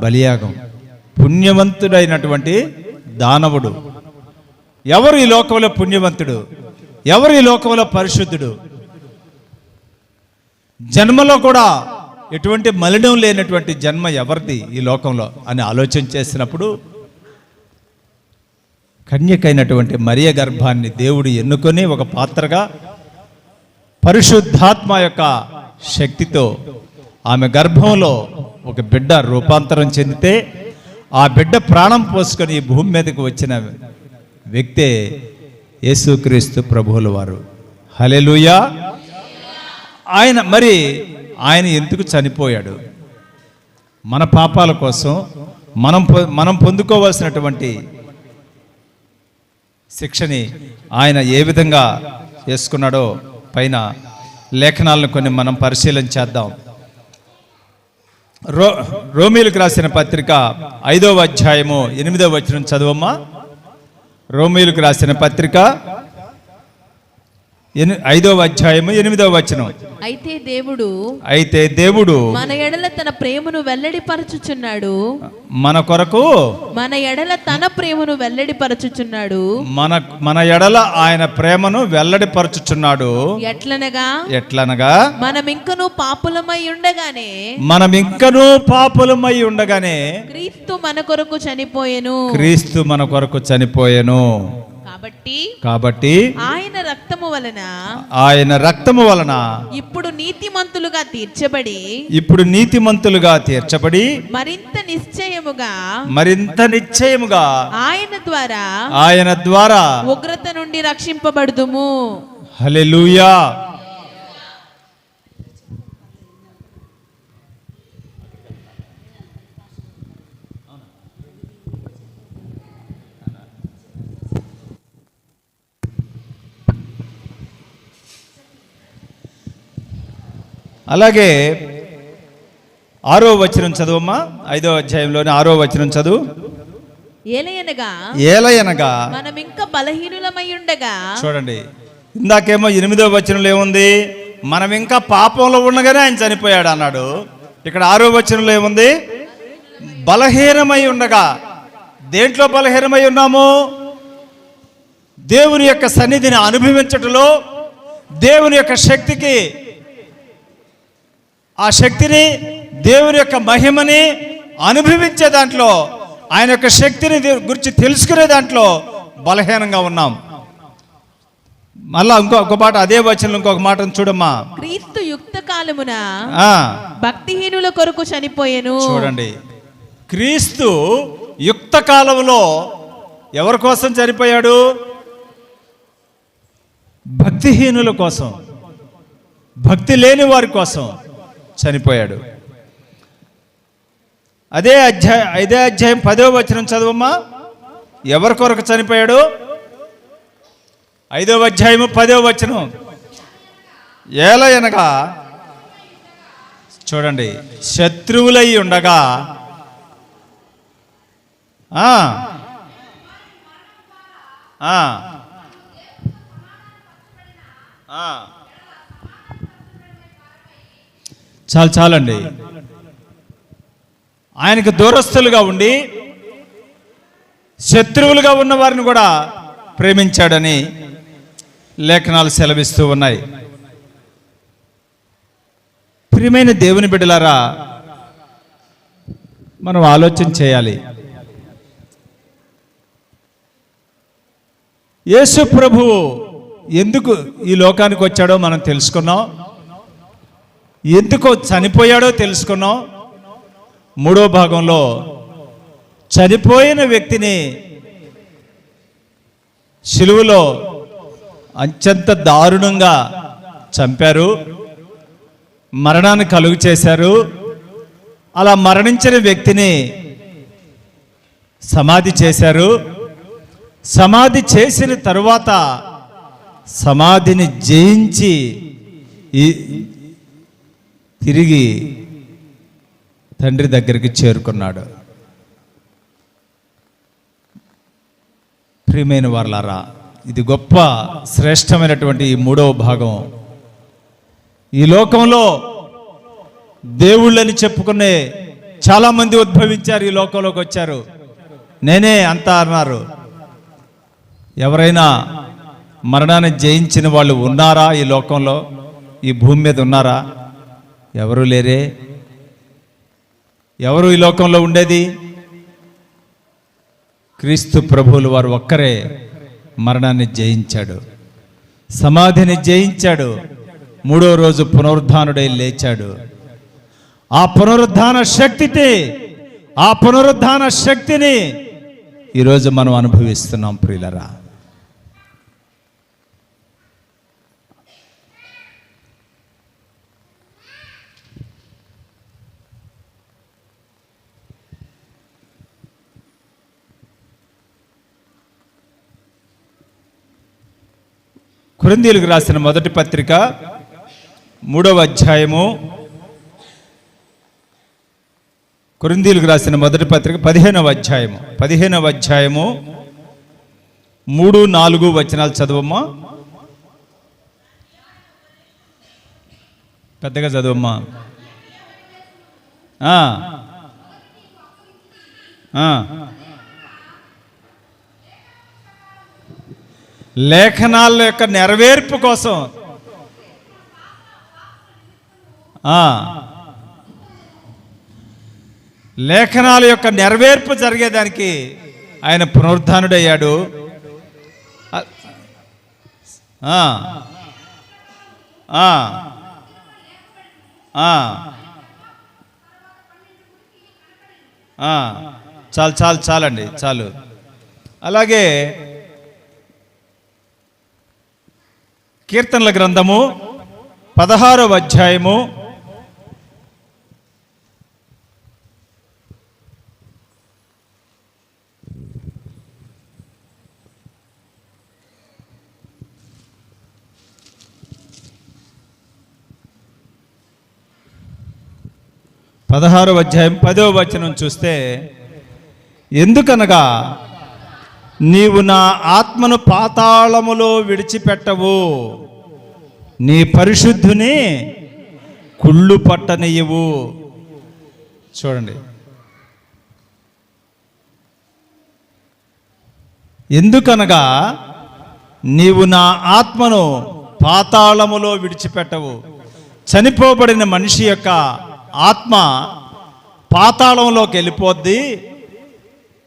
[SPEAKER 2] బలియాగం. పుణ్యవంతుడైనటువంటి దానవుడు. ఎవరు ఈ లోకంలో పుణ్యవంతుడు? ఎవరు ఈ లోకంలో పరిశుద్ధుడు? జన్మలో కూడా ఎటువంటి మలినం లేనటువంటి జన్మ ఎవరిది ఈ లోకంలో అని ఆలోచన చేసినప్పుడు కన్యకైనటువంటి మరియ గర్భాన్ని దేవుడు ఎన్నుకొని ఒక పాత్రగా పరిశుద్ధాత్మ యొక్క శక్తితో ఆమె గర్భంలో ఒక బిడ్డ రూపాంతరం చెందితే ఆ బిడ్డ ప్రాణం పోసుకొని ఈ భూమి మీదకి వచ్చిన వ్యక్తే యేసుక్రీస్తు ప్రభువుల వారు. హల్లెలూయా. ఆయన ఎందుకు చనిపోయాడు? మన పాపాల కోసం, మనం పొందుకోవాల్సినటువంటి శిక్షని ఆయన ఏ విధంగా చేసుకున్నాడో పైన లేఖనాలను కొన్ని మనం పరిశీలన చేద్దాం. రోమీయులకు రాసిన పత్రిక 5వ అధ్యాయము 8వ వచనం చదువమ్మా. రోమీయులకు రాసిన పత్రిక 5వ అధ్యాయము 8వ వచనం. అయితే దేవుడు
[SPEAKER 3] మన ఎడల తన ప్రేమను వెల్లడిపరచుచున్నాడు.
[SPEAKER 2] మన కొరకు
[SPEAKER 3] మన ఎడల తన ప్రేమను వెల్లడిపరచుచున్నాడు.
[SPEAKER 2] మన ఎడల ఆయన ప్రేమను వెల్లడిపరచుచున్నాడు. ఎట్లనగా
[SPEAKER 3] మనమింకను పాపులమై ఉండగానే క్రీస్తు మన కొరకు చనిపోయెను.
[SPEAKER 2] కాబట్టి
[SPEAKER 3] ఆయన
[SPEAKER 2] రక్తము వలన
[SPEAKER 3] ఇప్పుడు నీతిమంతులుగా తీర్చబడి మరింత నిశ్చయముగా ఆయన ద్వారా
[SPEAKER 2] ఉగ్రత నుండి రక్షింపబడుదుము. హల్లెలూయా. అలాగే 6వ వచనం చదువమ్మా. 5వ అధ్యాయంలోని 6వ వచనం చదువు. ఏలయనగా
[SPEAKER 3] మనం ఇంకా బలహీనులమై ఉండగా.
[SPEAKER 2] చూడండి, ఇందాకేమో 8వ వచనంలో ఏముంది? మనం ఇంకా పాపంలో ఉండగానే ఆయన చనిపోయాడు అన్నాడు. ఇక్కడ 6వ వచనంలో ఏముంది? బలహీనమై ఉండగా. దేంట్లో బలహీనమై ఉన్నాము? దేవుని యొక్క సన్నిధిని అనుభవించటంలో, దేవుని యొక్క శక్తికి, ఆ శక్తిని, దేవుని యొక్క మహిమని అనుభవించే దాంట్లో, ఆయన యొక్క శక్తిని గురించి తెలుసుకునే దాంట్లో బలహీనంగా ఉన్నాం. మళ్ళా ఇంకొక మాట, అదే వచనంలో ఇంకొక మాట చూడమ్మా.
[SPEAKER 3] క్రీస్తు యుక్త కాలమున భక్తిహీనుల కొరకు చనిపోయెను.
[SPEAKER 2] చూడండి, క్రీస్తు యుక్త కాలంలో ఎవరి కోసం చనిపోయాడు? భక్తిహీనుల కోసం, భక్తి లేని వారి కోసం చనిపోయాడు. అదే అధ్యాయం 10వ వచనం చదువమ్మా. ఎవరి కొరకు చనిపోయాడు? 5వ అధ్యాయము 10వ వచనం. ఏలయనగా, చూడండి, శత్రువులై ఉండగా చాలండి. ఆయనకు దూరస్తులుగా ఉండి శత్రువులుగా ఉన్న వారిని కూడా ప్రేమించాడని లేఖనాలు సెలవిస్తూ ఉన్నాయి. ప్రియమైన దేవుని బిడ్డలారా, మనం ఆలోచన చేయాలి. యేసు ప్రభువు ఎందుకు ఈ లోకానికి వచ్చాడో మనం తెలుసుకున్నాం. ఎందుకో చనిపోయాడో తెలుసుకున్నాం. 3వ భాగంలో చనిపోయిన వ్యక్తిని శిలువలో అత్యంత దారుణంగా చంపారు, మరణాన్ని కలుగు చేశారు. అలా మరణించిన వ్యక్తిని సమాధి చేశారు. సమాధి చేసిన తరువాత సమాధిని జయించి తిరిగి తండ్రి దగ్గరికి చేరుకున్నాడు. ప్రియమైన వారలారా, ఇది గొప్ప శ్రేష్టమైనటువంటి ఈ 3వ భాగం. ఈ లోకంలో దేవుళ్ళని చెప్పుకునే చాలామంది ఉద్భవించారు, ఈ లోకంలోకి వచ్చారు. నేనే అంతా అన్నారు. ఎవరైనా మరణాన్ని జయించిన వాళ్ళు ఉన్నారా ఈ లోకంలో? ఈ భూమి మీద ఉన్నారా? ఎవరు లేరే. ఎవరు ఈ లోకంలో ఉండేది? క్రీస్తు ప్రభువులు వారు ఒక్కరే మరణాన్ని జయించాడు, సమాధిని జయించాడు, 3వ రోజు పునరుద్ధానుడై లేచాడు. ఆ పునరుద్ధాన శక్తిని ఈరోజు మనం అనుభవిస్తున్నాం ప్రియులరా. కొరింథీయులకు రాసిన మొదటి పత్రిక 3వ అధ్యాయము. కొరింథీయులకు రాసిన మొదటి పత్రిక 15వ అధ్యాయము 3-4 వచనాలు చదువమ్మా. పెద్దగా చదువమ్మా. లేఖనాల యొక్క నెరవేర్పు కోసం, లేఖనాల యొక్క నెరవేర్పు జరిగేదానికి ఆయన పునరుద్ధానుడయ్యాడు. ఆ, ఆ, ఆ, ఆ, చాలు చాలు చాలండి చాలు. అలాగే కీర్తనల గ్రంథము 16వ అధ్యాయము 16వ అధ్యాయం 10వ వచనం చూస్తే, ఎందుకనగా నీవు నా ఆత్మను పాతాళములో విడిచిపెట్టవు, నీ పరిశుద్ధుని కుళ్ళు పట్టనియ్యవు. చూడండి, ఎందుకనగా నీవు నా ఆత్మను పాతాళములో విడిచిపెట్టవు. చనిపోబడిన మనిషి యొక్క ఆత్మ పాతాళంలోకి వెళ్ళిపోద్ది,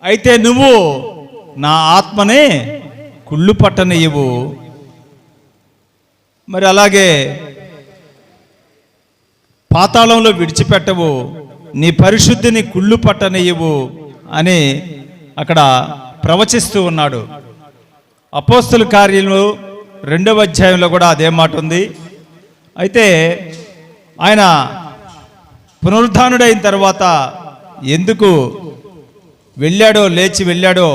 [SPEAKER 2] అయితే నువ్వు నా ఆత్మనే కుళ్ళు పట్టనియ్యవు. మరి అలాగే పాతాళంలో విడిచిపెట్టవు, నీ పరిశుద్ధిని కుళ్ళు పట్టనియ్యవు అని అక్కడ ప్రవచిస్తూ ఉన్నాడు. అపోస్తల కార్యములు 2వ అధ్యాయంలో కూడా అదే మాట ఉంది. అయితే ఆయన పునరుద్ధానుడైన తర్వాత ఎందుకు వెళ్ళాడో, లేచి వెళ్ళాడో,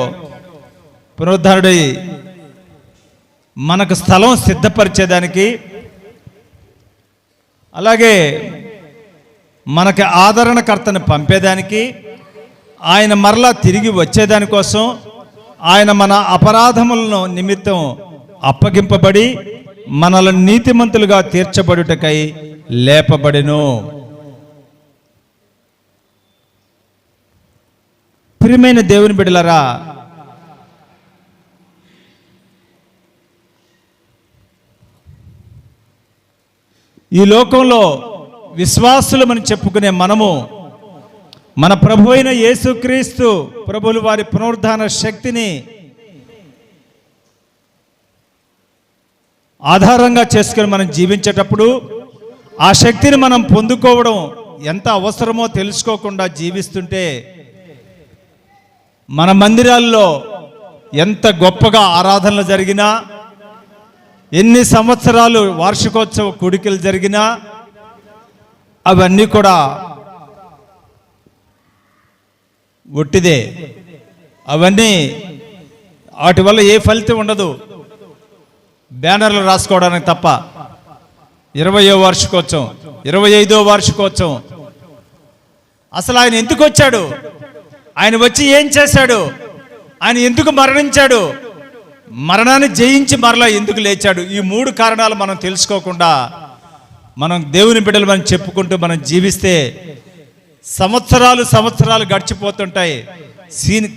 [SPEAKER 2] పునరుద్ధానుడై మనకు స్థలం సిద్ధపరిచేదానికి, అలాగే మనకి ఆదరణకర్తను పంపేదానికి, ఆయన మరలా తిరిగి వచ్చేదానికోసం ఆయన మన అపరాధములను నిమిత్తం అప్పగింపబడి మనల్ని నీతిమంతులుగా తీర్చబడుటకై లేపబడెను. ప్రియమైన దేవుని బిడ్డలారా, ఈ లోకంలో విశ్వాసులమని చెప్పుకునే మనము మన ప్రభు అయిన యేసుక్రీస్తు ప్రభువుల వారి పునరుద్ధాన శక్తిని ఆధారంగా చేసుకుని మనం జీవించేటప్పుడు ఆ శక్తిని మనం పొందుకోవడం ఎంత అవసరమో తెలుసుకోకుండా జీవిస్తుంటే, మన మందిరాల్లో ఎంత గొప్పగా ఆరాధనలు జరిగినా, ఎన్ని సంవత్సరాలు వార్షికోత్సవ కూడికలు జరిగినా అవన్నీ కూడా ఒట్టిదే. అవన్నీ వాటి వల్ల ఏ ఫలితం ఉండదు, బ్యానర్లు రాసుకోవడానికి తప్ప. 20వ వార్షికోత్సవం, 25వ వార్షికోత్సవం, అసలు ఆయన ఎందుకు వచ్చాడు, ఆయన వచ్చి ఏం చేశాడు, ఆయన ఎందుకు మరణించాడు, మరణాన్ని జయించి మరలా ఎందుకు లేచాడు, ఈ 3 కారణాలు మనం తెలుసుకోకుండా మనం దేవుని బిడ్డలు మనం చెప్పుకుంటూ మనం జీవిస్తే సంవత్సరాలు గడిచిపోతుంటాయి.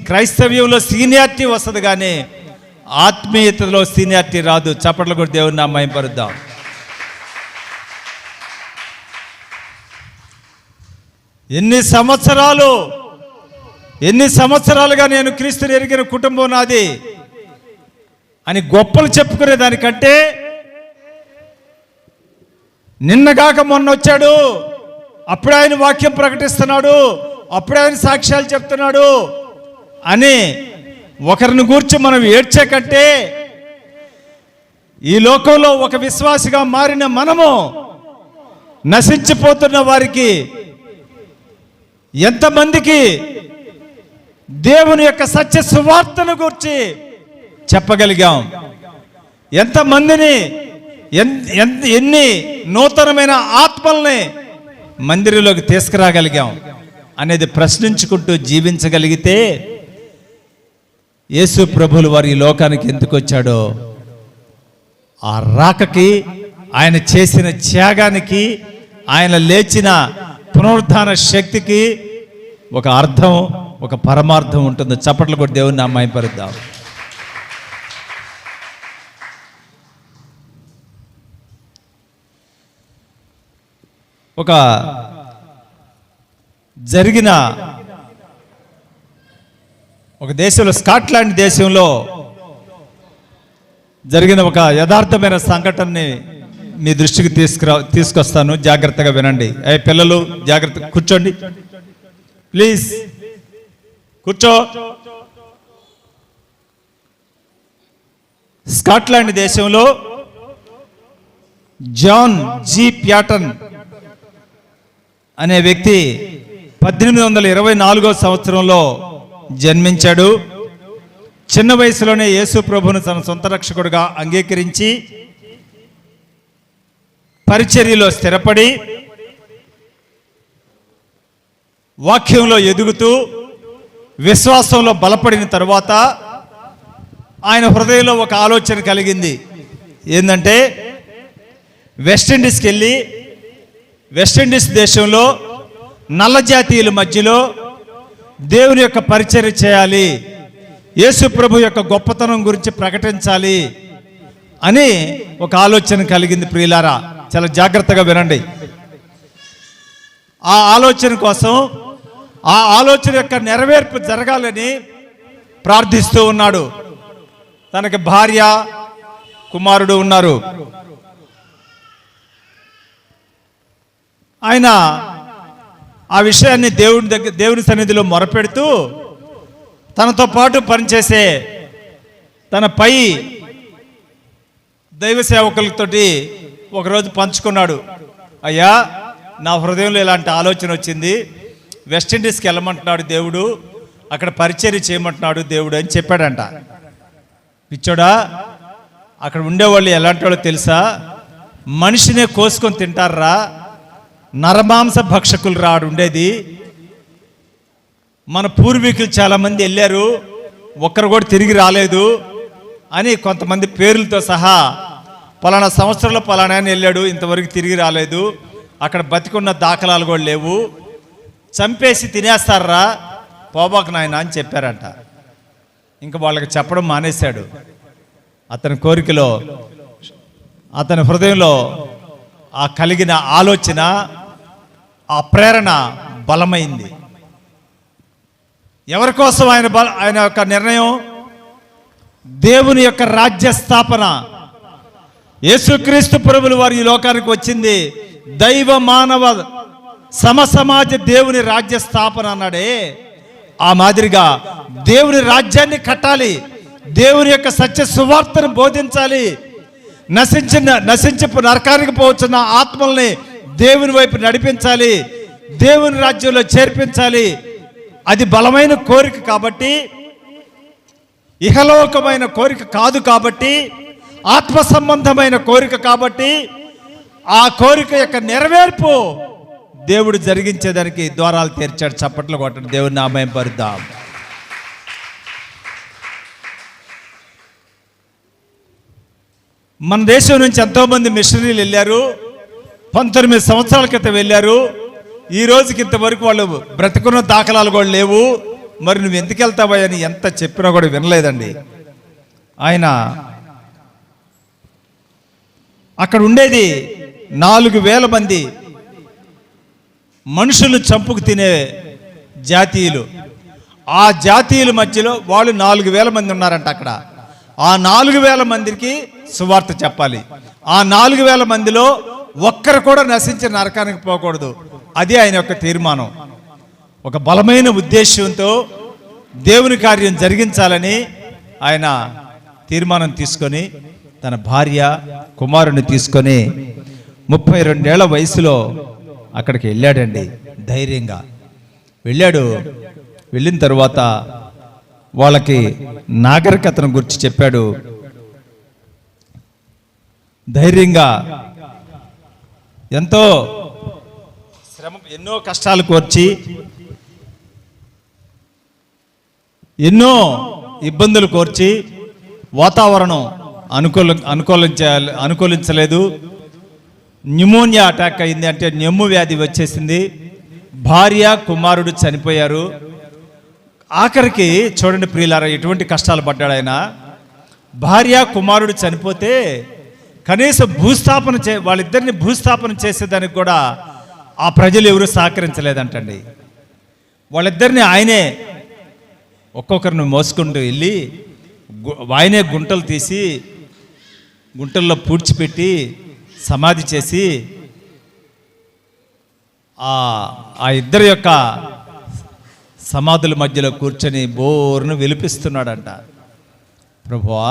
[SPEAKER 2] క్రైస్తవ్యంలో సీనియారిటీ వస్తుంది, కానీ ఆత్మీయతలో సీనియారిటీ రాదు. చప్పట్లు కూడా దేవుని నామం పరుద్దాం. ఎన్ని సంవత్సరాలుగా నేను క్రీస్తుని ఎరిగిన కుటుంబం నాది అని గొప్పలు చెప్పుకునే దానికంటే, నిన్నగాక మొన్న వచ్చాడు, అప్పుడే ఆయన వాక్యం ప్రకటిస్తున్నాడు, అప్పుడే ఆయన సాక్ష్యాలు చెప్తున్నాడు అని ఒకరిని గూర్చి మనం ఏడ్చే కంటే, ఈ లోకంలో ఒక విశ్వాసిగా మారిన మనము నశించిపోతున్న వారికి ఎంతమందికి దేవుని యొక్క సత్య సువార్తను గురించి చెప్పగలిగాం, ఎంతమందిని ఎన్ని నూతనమైన ఆత్మల్ని మందిరంలోకి తీసుకురాగలిగాం అనేది ప్రశ్నించుకుంటూ జీవించగలిగితే, యేసు ప్రభువులు వారు ఈ లోకానికి ఎందుకు వచ్చాడో ఆ రాకకి, ఆయన చేసిన త్యాగానికి, ఆయన లేచిన పునరుద్ధాన శక్తికి ఒక అర్థం, ఒక పరమార్థం ఉంటుంది. చప్పట్లు కూడా దేవుని నామం పరుద్దాం. ఒక జరిగిన ఒక దేశంలో, స్కాట్లాండ్ దేశంలో జరిగిన ఒక యథార్థమైన సంఘటనని మీ దృష్టికి తీసుకొస్తాను. జాగ్రత్తగా వినండి. పిల్లలు జాగ్రత్త కూర్చోండి ప్లీజ్, కూర్చో. స్కాట్లాండ్ దేశంలో జాన్ జీ ప్యాటన్ అనే వ్యక్తి 1824 సంవత్సరంలో జన్మించాడు. చిన్న వయసులోనే యేసు ప్రభువును తన సొంత రక్షకుడిగా అంగీకరించి పరిచర్యలో స్థిరపడి వాక్యంలో ఎదుగుతూ విశ్వాసంలో బలపడిన తరువాత ఆయన హృదయంలో ఒక ఆలోచన కలిగింది. ఏంటంటే వెస్టిండీస్కి వెళ్ళి వెస్టిండీస్ దేశంలో నల్ల జాతీయుల మధ్యలో దేవుని యొక్క పరిచర్య చేయాలి, యేసు ప్రభు యొక్క గొప్పతనం గురించి ప్రకటించాలి అని ఒక ఆలోచన కలిగింది. ప్రియులారా, చాలా జాగ్రత్తగా వినండి. ఆ ఆలోచన కోసం, ఆ ఆలోచన యొక్క నెరవేర్పు జరగాలని ప్రార్థిస్తూ ఉన్నాడు. తనకి భార్య, కుమారుడు ఉన్నారు. ఆయన ఆ విషయాన్ని దేవుని సన్నిధిలో మొరపెడుతూ తనతో పాటు పనిచేసే తన పై దైవ సేవకులతోటి ఒకరోజు పంచుకున్నాడు. అయ్యా, నా హృదయంలో ఇలాంటి ఆలోచన వచ్చింది, వెస్టిండీస్కి వెళ్ళమంటున్నాడు దేవుడు, అక్కడ పరిచర్య చేయమంటున్నాడు దేవుడు అని చెప్పాడంట. పిచ్చోడా, అక్కడ ఉండేవాళ్ళు ఎలాంటి వాళ్ళు తెలుసా? మనిషినే కోసుకొని తింటారా, నరమాంస భక్షకులు రాడు ఉండేది. మన పూర్వీకులు చాలామంది వెళ్ళారు, ఒక్కరు కూడా తిరిగి రాలేదు అని కొంతమంది పేర్లతో సహా పలానా సంవత్సరంలో పలానా ఆయన వెళ్ళాడు, ఇంతవరకు తిరిగి రాలేదు, అక్కడ బతికున్న దాఖలాలు కూడా లేవు, చంపేసి తినేస్తారా, పోబాకు నాయన అని చెప్పారంట. ఇంకా వాళ్ళకి చెప్పడం మానేశాడు. అతని కోరికలో, అతని హృదయంలో ఆ కలిగిన ఆలోచన, ఆ ప్రేరణ బలమైంది. ఎవరి కోసం ఆయన యొక్క నిర్ణయం? దేవుని యొక్క రాజ్య స్థాపన. యేసుక్రీస్తు ప్రభువుల వారు ఈ లోకానికి వచ్చింది దైవ మానవ సమసమాజ దేవుని రాజ్య స్థాపన అన్నాడే, ఆ మాదిరిగా దేవుని రాజ్యాన్ని కట్టాలి, దేవుని యొక్క సత్య సువార్తను బోధించాలి, నశించి నరకానికి పోవచ్చున్న ఆత్మల్ని దేవుని వైపు నడిపించాలి, దేవుని రాజ్యంలో చేర్పించాలి. అది బలమైన కోరిక కాబట్టి, ఇహలోకమైన కోరిక కాదు కాబట్టి, ఆత్మ సంబంధమైన కోరిక కాబట్టి, ఆ కోరిక యొక్క నెరవేర్పు దేవుడు జరిగించేదానికి ద్వారాలు తెరిచాడు. చప్పట్లు కొట్టండి, దేవుని నామం పరుద్దాం. మన దేశం నుంచి ఎంతోమంది మిషనరీలు వెళ్ళారు, 19 సంవత్సరాల క్రితం వెళ్ళారు. ఈ రోజుకి ఇంతవరకు వాళ్ళు బ్రతుకున్న దాఖలాలు కూడా లేవు. మరి నువ్వు ఎందుకు వెళ్తావని ఎంత చెప్పినా కూడా వినలేదండి. ఆయన అక్కడ ఉండేది 4,000 మంది మనుషులు చంపుకు తినే జాతీయులు. ఆ జాతీయుల మధ్యలో వాళ్ళు 4,000 మంది ఉన్నారంట అక్కడ. ఆ 4,000 మందికి సువార్త చెప్పాలి. ఆ 4,000 మందిలో ఒక్కరు కూడా నశించి నరకానికి పోకూడదు. అది ఆయన యొక్క తీర్మానం. ఒక బలమైన ఉద్దేశంతో దేవుని కార్యం జరిగించాలని ఆయన తీర్మానం తీసుకొని తన భార్య, కుమారుని తీసుకొని 32 ఏళ్ల వయసులో అక్కడికి వెళ్ళాడండి. ధైర్యంగా వెళ్ళాడు. వెళ్ళిన తర్వాత వాళ్ళకి నాగరికతను గురించి చెప్పాడు. ధైర్యంగా ఎంతో శ్రమ, ఎన్నో కష్టాలు కోర్చి, ఎన్నో ఇబ్బందులు కోర్చి, వాతావరణం అనుకూలించలేదు. న్యూమోనియా అటాక్ అయింది, అంటే నెమ్ము వ్యాధి వచ్చేసింది. భార్య, కుమారుడు చనిపోయారు. ఆఖరికి చూడండి ప్రియులారా, ఎటువంటి కష్టాలు పడ్డాడు ఆయన. భార్య, కుమారుడు చనిపోతే కనీసం వాళ్ళిద్దరిని భూస్థాపన చేసేదానికి కూడా ఆ ప్రజలు ఎవరు సహకరించలేదంటండి. వాళ్ళిద్దరిని ఆయనే ఒక్కొక్కరిని మోసుకుంటూ వెళ్ళి ఆయనే గుంటలు తీసి గుంటల్లో పూడ్చిపెట్టి సమాధి చేసి ఆ ఇద్దరి యొక్క సమాధుల మధ్యలో కూర్చొని బోరును విలిపిస్తున్నాడంట. ప్రభువా,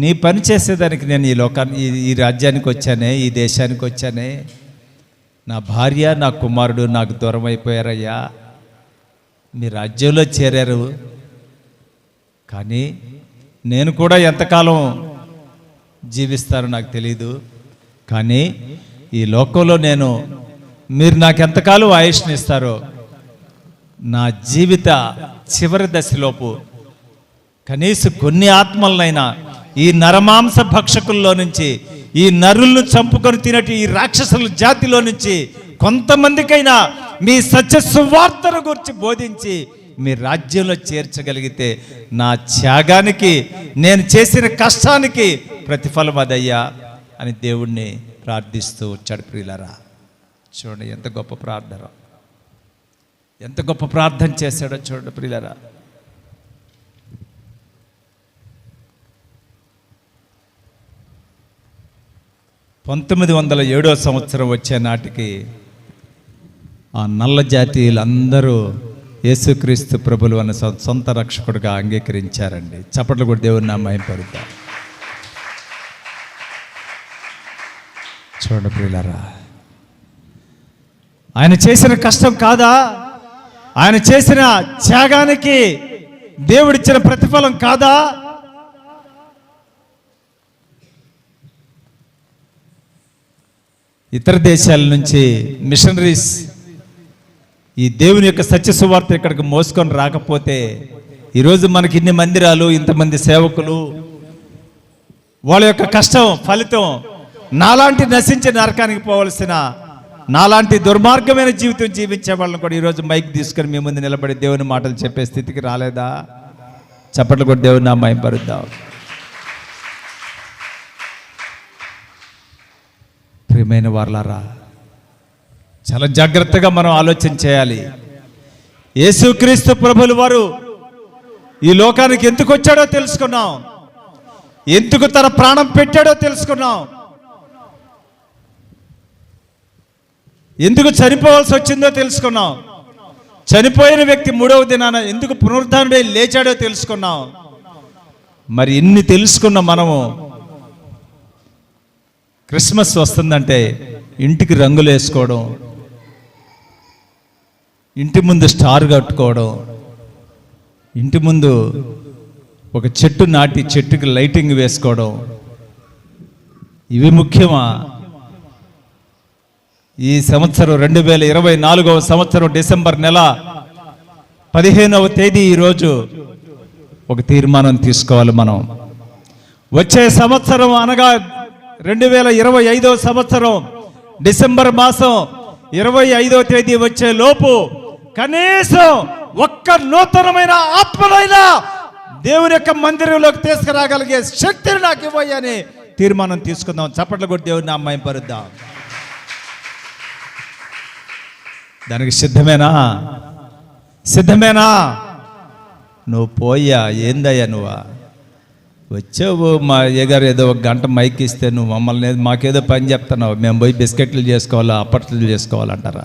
[SPEAKER 2] నీ పని చేసేదానికి నేను ఈ రాజ్యానికి వచ్చానే, ఈ దేశానికి వచ్చానే. నా భార్య, నా కుమారుడు నాకు దూరం అయిపోయారయ్యా. మీ రాజ్యంలో చేరారు, కానీ నేను కూడా ఎంతకాలం జీవిస్తానో నాకు తెలీదు. కానీ ఈ లోకంలో మీరు నాకు ఎంతకాలం ఆయుష్ని ఇస్తారో, నా జీవిత చివరి దశలోపు కనీసం కొన్ని ఆత్మలనైనా ఈ నరమాంస భక్షకుల్లో నుంచి, ఈ నరులను చంపుకొని తినట్టు ఈ రాక్షసుల జాతిలో నుంచి కొంతమందికైనా మీ సత్య సువార్తను గురించి బోధించి మీ రాజ్యంలో చేర్చగలిగితే నా త్యాగానికి, నేను చేసిన కష్టానికి ప్రతిఫలం అదయ్యా అని దేవుణ్ణి ప్రార్థిస్తూ వచ్చాడు. ప్రియులారా, చూడండి ఎంత గొప్ప ప్రార్థన, ఎంత గొప్ప ప్రార్థన చేశాడో చూడండి ప్రియులారా. సంవత్సరం వచ్చే నాటికి ఆ నల్ల జాతీయులందరూ యేసుక్రీస్తు ప్రభులు అన్న సొంత రక్షకుడిగా అంగీకరించారండి. చప్పట్లు కూడా దేవుని నామం పరుద్దాం. చూడండి ప్రియులారా, ఆయన చేసిన కష్టం కాదా, ఆయన చేసిన త్యాగానికి దేవుడిచ్చిన ప్రతిఫలం కాదా? ఇతర దేశాల నుంచి మిషనరీస్ ఈ దేవుని యొక్క సత్య సువార్త ఇక్కడికి మోసుకొని రాకపోతే ఈరోజు మనకి ఇన్ని మందిరాలు, ఇంతమంది సేవకులు, వాళ్ళ యొక్క కష్టం ఫలితం నాలాంటి నశించే నరకానికి పోవలసిన, నాలాంటి దుర్మార్గమైన జీవితం జీవించే వాళ్ళని కూడా ఈరోజు మైక్ తీసుకొని మీ ముందు నిలబడి దేవుని మాటలు చెప్పే స్థితికి రాలేదా? చప్పట్లు కూడా దేవుని నామం పరుద్దాం. ప్రియమైన వారలారా, చాలా జాగ్రత్తగా మనం ఆలోచన చేయాలి. యేసుక్రీస్తు ప్రభులు వారు ఈ లోకానికి ఎందుకు వచ్చాడో తెలుసుకున్నాం, ఎందుకు తన ప్రాణం పెట్టాడో తెలుసుకున్నాం, ఎందుకు చనిపోవాల్సి వచ్చిందో తెలుసుకున్నాం, చనిపోయిన వ్యక్తి 3వ దినాన ఎందుకు పునరుద్ధానుడై లేచాడో తెలుసుకున్నాం. మరి ఇన్ని తెలుసుకున్న మనము క్రిస్మస్ వస్తుందంటే ఇంటికి రంగులు వేసుకోవడం, ఇంటి ముందు స్టార్ కట్టుకోవడం, ఇంటి ముందు ఒక చెట్టు నాటి చెట్టుకి లైటింగ్ వేసుకోవడం, ఇవి ముఖ్యమా? ఈ సంవత్సరం 2024వ సంవత్సరం డిసెంబర్ నెల 15వ తేదీ ఈరోజు ఒక తీర్మానం తీసుకోవాలి. మనం వచ్చే సంవత్సరం అనగా 2025వ సంవత్సరం డిసెంబర్ మాసం 25వ తేదీ వచ్చే లోపు కనీసం ఒక్క నూతనమైన ఆత్మనైనా దేవుని యొక్క మందిరంలోకి తీసుకురాగలిగే శక్తిని నాకు ఇవ్వని తీర్మానం తీసుకుందాం. చప్పట్లు కొట్టి దేవుని నామం పరుద్దాం. దానికి సిద్ధమేనా? నువ్వు పోయా, ఏందయ్యా నువ్వా వచ్చావు? మా అయ్యగారు ఏదో ఒక గంట మైక్ ఇస్తే నువ్వు మమ్మల్ని మాకేదో పని చెప్తున్నావు, మేము పోయి బిస్కెట్లు చేసుకోవాలా, అప్పట్లు చేసుకోవాలంటారా?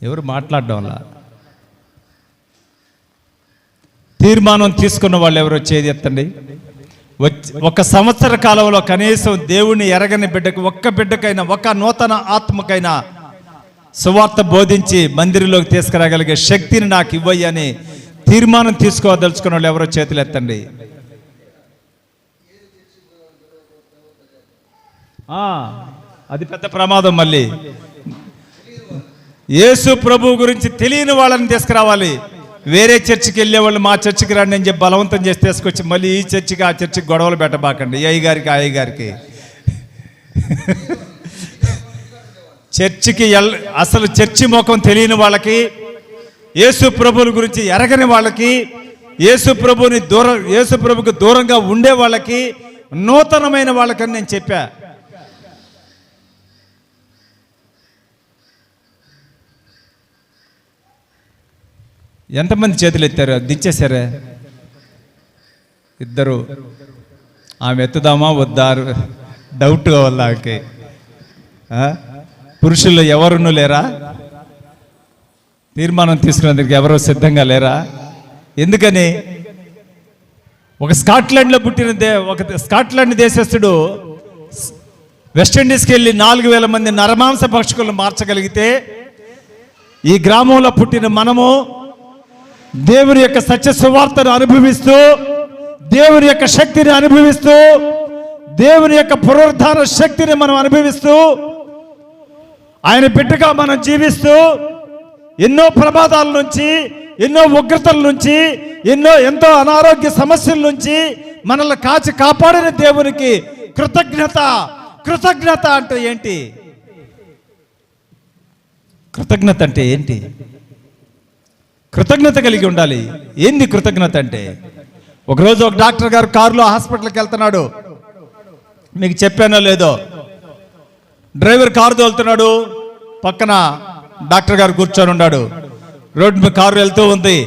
[SPEAKER 2] ఎవరు మాట్లాడడంలా? తీర్మానం తీసుకున్న వాళ్ళు ఎవరో చేది ఎత్తండి. ఒక సంవత్సర కాలంలో కనీసం దేవుని ఎరగని బిడ్డకు, ఒక్క బిడ్డకైనా, ఒక నూతన ఆత్మకైనా సువార్త బోధించి మందిరంలోకి తీసుకురాగలిగే శక్తిని నాకు ఇవ్వయ్యని తీర్మానం తీసుకోదలుచుకున్న వాళ్ళు ఎవరో చేతులు ఎత్తండి. అది పెద్ద ప్రమాదం. మళ్ళీ యేసు ప్రభు గురించి తెలియని వాళ్ళని తీసుకురావాలి. వేరే చర్చికి వెళ్ళే వాళ్ళు మా చర్చికి రండి అని చెప్పి బలవంతం చేసి తీసుకొచ్చి మళ్ళీ ఈ చర్చికి ఆ చర్చికి గొడవలు పెట్టబాకండి. ఈ అయ్యగారికి ఆ అయ్యగారికి చర్చికి అసలు చర్చి ముఖం తెలియని వాళ్ళకి, యేసు ప్రభువుల గురించి ఎరగని వాళ్ళకి, యేసు ప్రభుకి దూరంగా ఉండే వాళ్ళకి, నూతనమైన వాళ్ళకని నేను చెప్పా. ఎంతమంది చేతులు ఎత్తారు? దించేశారా? ఇద్దరు. ఆమె ఎత్తుదామా వద్దా డౌట్గా వల్ల ఆమెకి. పురుషుల్లో ఎవరునూ లేరా? తీర్మానం తీసుకునేందుకు ఎవరో సిద్ధంగా లేరా? ఎందుకని? ఒక స్కాట్లాండ్ దేశస్థుడు వెస్టిండీస్కి వెళ్ళి 4,000 మంది నరమాంస భక్షకులను మార్చగలిగితే, ఈ గ్రామంలో పుట్టిన మనము దేవుని యొక్క సత్య సువార్తను అనుభవిస్తూ, దేవుని యొక్క శక్తిని అనుభవిస్తూ, దేవుని యొక్క పునరుద్ధాన శక్తిని మనం అనుభవిస్తూ, ఆయన బిడ్డగా మనం జీవిస్తూ, ఎన్నో ప్రమాదాల నుంచి, ఎన్నో ఉగ్రతల నుంచి, ఎంతో అనారోగ్య సమస్యల నుంచి మనల్ని కాపాడిన దేవునికి కృతజ్ఞత అంటే ఏంటి? కృతజ్ఞత అంటే ఏంటి? కృతజ్ఞత కలిగి ఉండాలి. ఏంది కృతజ్ఞత అంటే? ఒకరోజు ఒక డాక్టర్ గారు కారులో హాస్పిటల్కి వెళ్తున్నాడు. మీకు చెప్పానో లేదో, డ్రైవర్ కారు తోలుతున్నాడు, పక్కన డాక్టర్ గారు కూర్చొని ఉన్నాడు. రోడ్డు మీద కారు వెళ్తూ ఉంది.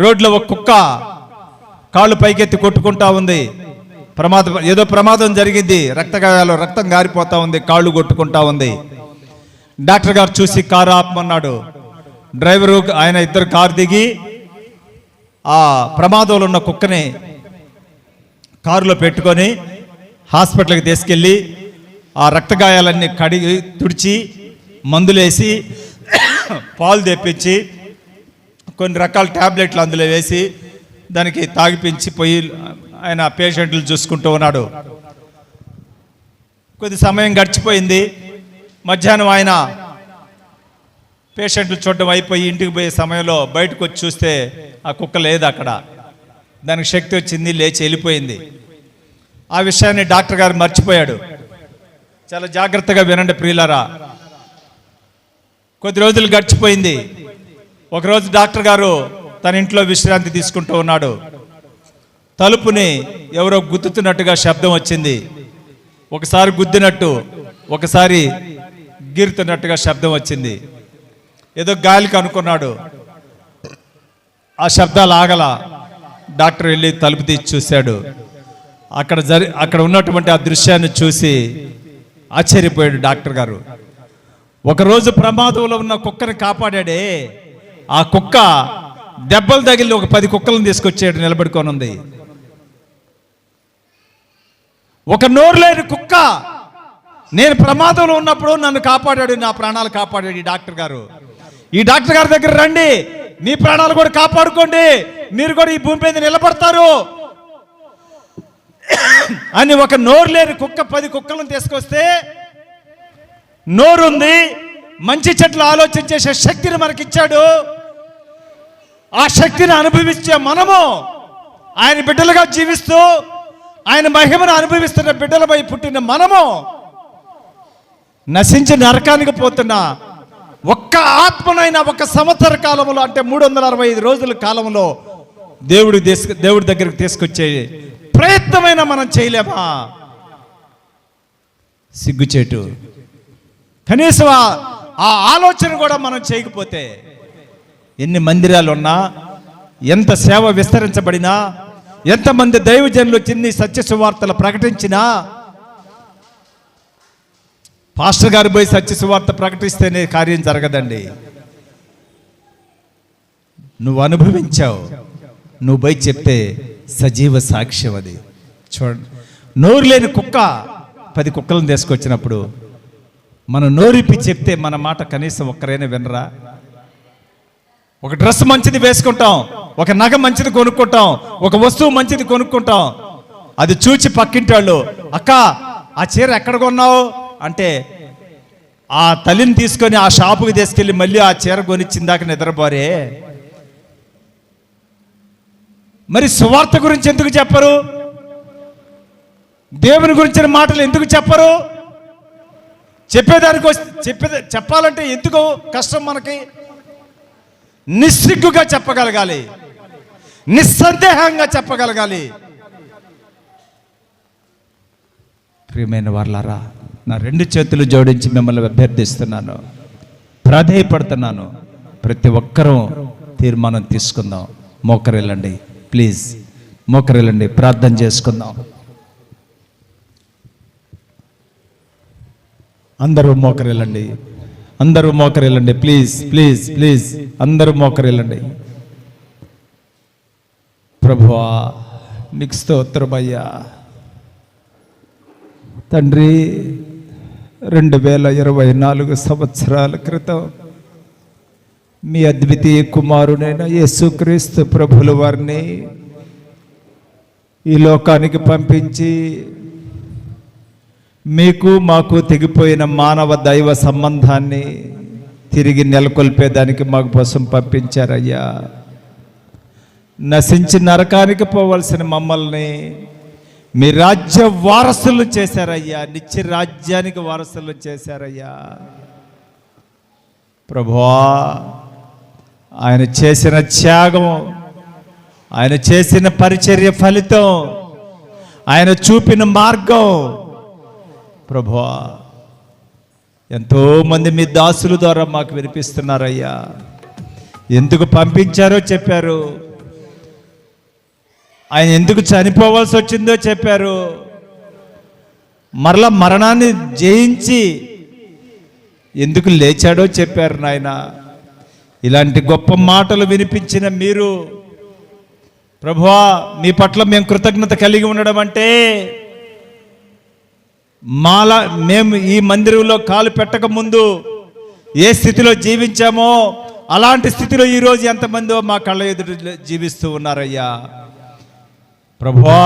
[SPEAKER 2] రోడ్లో ఒక కుక్క కాళ్ళు పైకెత్తి కొట్టుకుంటా ఉంది. ఏదో ప్రమాదం జరిగింది, రక్తం గారిపోతా ఉంది, కాళ్ళు కొట్టుకుంటా ఉంది. డాక్టర్ గారు చూసి కారు ఆపమన్నాడు. డ్రైవరు ఆయన ఇద్దరు కారు దిగి ఆ ప్రమాదంలో ఉన్న కుక్కని కారులో పెట్టుకొని హాస్పిటల్కి తీసుకెళ్ళి ఆ రక్తగాయాలన్నీ కడిగి తుడిచి మందులేసి పాలు తెప్పించి కొన్ని రకాల ట్యాబ్లెట్లు అందులో వేసి దానికి తాగిపించి పోయి ఆయన పేషెంట్లు చూసుకుంటూ ఉన్నాడు. కొద్ది సమయం గడిచిపోయింది. మధ్యాహ్నం ఆయన పేషెంట్లు చూడడం అయిపోయి ఇంటికి పోయే సమయంలో బయటకు వచ్చి చూస్తే ఆ కుక్క లేదు అక్కడ. దానికి శక్తి వచ్చింది, లేచి వెళ్ళిపోయింది. ఆ విషయాన్ని డాక్టర్ గారు మర్చిపోయాడు. చాలా జాగ్రత్తగా వినండి ప్రియులారా. కొద్ది రోజులు గడిచిపోయింది. ఒకరోజు డాక్టర్ గారు తన ఇంట్లో విశ్రాంతి తీసుకుంటూ ఉన్నాడు. తలుపుని ఎవరో గుద్దుతున్నట్టుగా శబ్దం వచ్చింది. ఒకసారి గుద్దినట్టు, ఒకసారి గీరుతున్నట్టుగా శబ్దం వచ్చింది. ఏదో గాలికి అనుకున్నాడు. ఆ శబ్దాలు ఆగల. డాక్టర్ వెళ్ళి తలుపు తీసి చూశాడు. అక్కడ ఉన్నటువంటి ఆ దృశ్యాన్ని చూసి ఆశ్చర్యపోయాడు డాక్టర్ గారు. ఒకరోజు ప్రమాదంలో ఉన్న కుక్కని కాపాడాడే, ఆ కుక్క దెబ్బలు తగిలి ఒక 10 కుక్కలను తీసుకొచ్చాడు, నిలబడుకొని ఉంది. ఒక నోరు లేని కుక్క నేను ప్రమాదంలో ఉన్నప్పుడు నన్ను కాపాడాడు, నా ప్రాణాలు కాపాడాడు ఈ డాక్టర్ గారు. ఈ డాక్టర్ గారి దగ్గర రండి, మీ ప్రాణాలు కూడా కాపాడుకోండి, మీరు కూడా ఈ భూమి మీద నిలబడతారు అని ఒక నోరు లేని కుక్క 10 కుక్కలను తీసుకొస్తే, నోరుంది, మంచి చెట్లు ఆలోచించే శక్తిని మనకిచ్చాడు. ఆ శక్తిని అనుభవించే మనము ఆయన బిడ్డలుగా జీవిస్తూ ఆయన మహిమను అనుభవిస్తున్న బిడ్డలపై పుట్టిన మనము నశించి నరకానికి పోతున్న ఒక్క ఆత్మనైనా 1 సంవత్సర కాలంలో, అంటే 365 రోజుల కాలంలో దేవుడి దగ్గరికి తీసుకొచ్చే ప్రయత్నమైనా మనం చేయలేమా? సిగ్గుచేటు. కనీసం ఆ ఆలోచన కూడా మనం చేయకపోతే, ఎన్ని మందిరాలు ఉన్నా, ఎంత సేవ విస్తరించబడినా, ఎంతమంది దైవజనులు చిన్ని సత్య సువార్తలు ప్రకటించినా, పాస్టర్ గారు పోయి సత్య సువార్త ప్రకటిస్తేనే కార్యం జరగదండి. నువ్వు అనుభవించావు, నువ్వు పోయి చెప్తే సజీవ సాక్ష్యం అది. చూడండి, నోరు లేని కుక్క 10 కుక్కలను తీసుకొచ్చినప్పుడు మనం నోరిపి చెప్తే మన మాట కనీసం ఒక్కరైనా వినరా? ఒక డ్రెస్ మంచిది వేసుకుంటాం, ఒక నగ మంచిది కొనుక్కుంటాం, ఒక వస్తువు మంచిది కొనుక్కుంటాం. అది చూచి పక్కింటి వాళ్ళు, అక్క ఆ చీర ఎక్కడ కొన్నావు అంటే, ఆ తల్లిని తీసుకొని ఆ షాపుకి తీసుకెళ్ళి మళ్ళీ ఆ చీర కొనిచ్చిందాక నిద్రపోరే. మరి సువార్త గురించి ఎందుకు చెప్పరు? దేవుని గురించిన మాటలు ఎందుకు చెప్పరు? చెప్పాలంటే ఎందుకు కష్టం మనకి? నిస్సిగ్గుగా చెప్పగలగాలి, నిస్సందేహంగా చెప్పగలగాలి. ప్రియమైన వారలారా, నా 2 చేతులు జోడించి మిమ్మల్ని అభ్యర్థిస్తున్నాను, ప్రాధేయపడుతున్నాను. ప్రతి ఒక్కరూ తీర్మానం తీసుకుందాం. మోకరిల్లండి, ప్లీజ్ మోకరిల్లండి, ప్రార్థన చేసుకుందాం. అందరూ మోకరిల్లండి, అందరూ మోకరిల్లండి, ప్లీజ్ ప్లీజ్ ప్లీజ్ అందరూ మోకరిల్లండి. ప్రభువా నీకు స్తోత్రమయ్యా. తండ్రి, 2024 సంవత్సరాల క్రితం మీ అద్వితీయ కుమారుడైన యేసుక్రీస్తు ప్రభుల వారిని ఈ లోకానికి పంపించి మీకు మాకు తెగిపోయిన మానవ దైవ సంబంధాన్ని తిరిగి నెలకొల్పేదానికి మాకు కోసం పంపించారయ్యా. నశించి నరకానికి పోవలసిన మమ్మల్ని మీ రాజ్య వారసులు చేశారయ్యా, నిత్య రాజ్యానికి వారసులు చేశారయ్యా. ప్రభువా, ఆయన చేసిన త్యాగం, ఆయన చేసిన పరిచర్య ఫలితం, ఆయన చూపిన మార్గం ప్రభువా ఎంతోమంది మీ దాసుల ద్వారా మాకు వినిపిస్తున్నారయ్యా. ఎందుకు పంపించారో చెప్పారు, ఆయన ఎందుకు చనిపోవాల్సి వచ్చిందో చెప్పారు, మరలా మరణాన్ని జయించి ఎందుకు లేచాడో చెప్పారు. నాయన, ఇలాంటి గొప్ప మాటలు వినిపించిన మీరు ప్రభువా, మీ పట్ల మేము కృతజ్ఞత కలిగి ఉండడం అంటే మేము ఈ మందిరంలో కాలు పెట్టక ముందు ఏ స్థితిలో జీవించామో అలాంటి స్థితిలో ఈరోజు ఎంతమందో మా కళ్ళ ఎదురు జీవిస్తూ ఉన్నారయ్యా. ప్రభువా,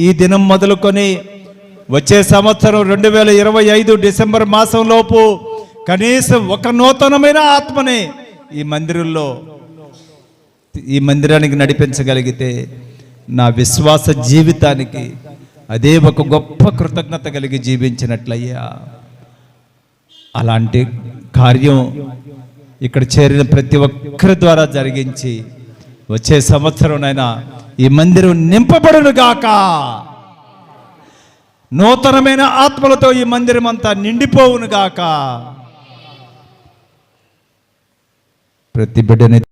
[SPEAKER 2] ఈ దినం మొదలుకొని వచ్చే సంవత్సరం 2025 డిసెంబర్ మాసంలోపు కనీసం ఒక నూతనమైన ఆత్మని ఈ మందిరానికి నడిపించగలిగితే నా విశ్వాస జీవితానికి అదే ఒక గొప్ప కృతజ్ఞత కలిగి జీవించినట్లయ్యా. అలాంటి కార్యం ఇక్కడ చేరిన ప్రతి ఒక్కరి ద్వారా జరిగించి వచ్చే సంవత్సరంనైనా ఈ మందిరం నింపబడును గాక, నూతనమైన ఆత్మలతో ఈ మందిరం అంతా నిండిపోవును గాక. ప్రతి బిడ్డని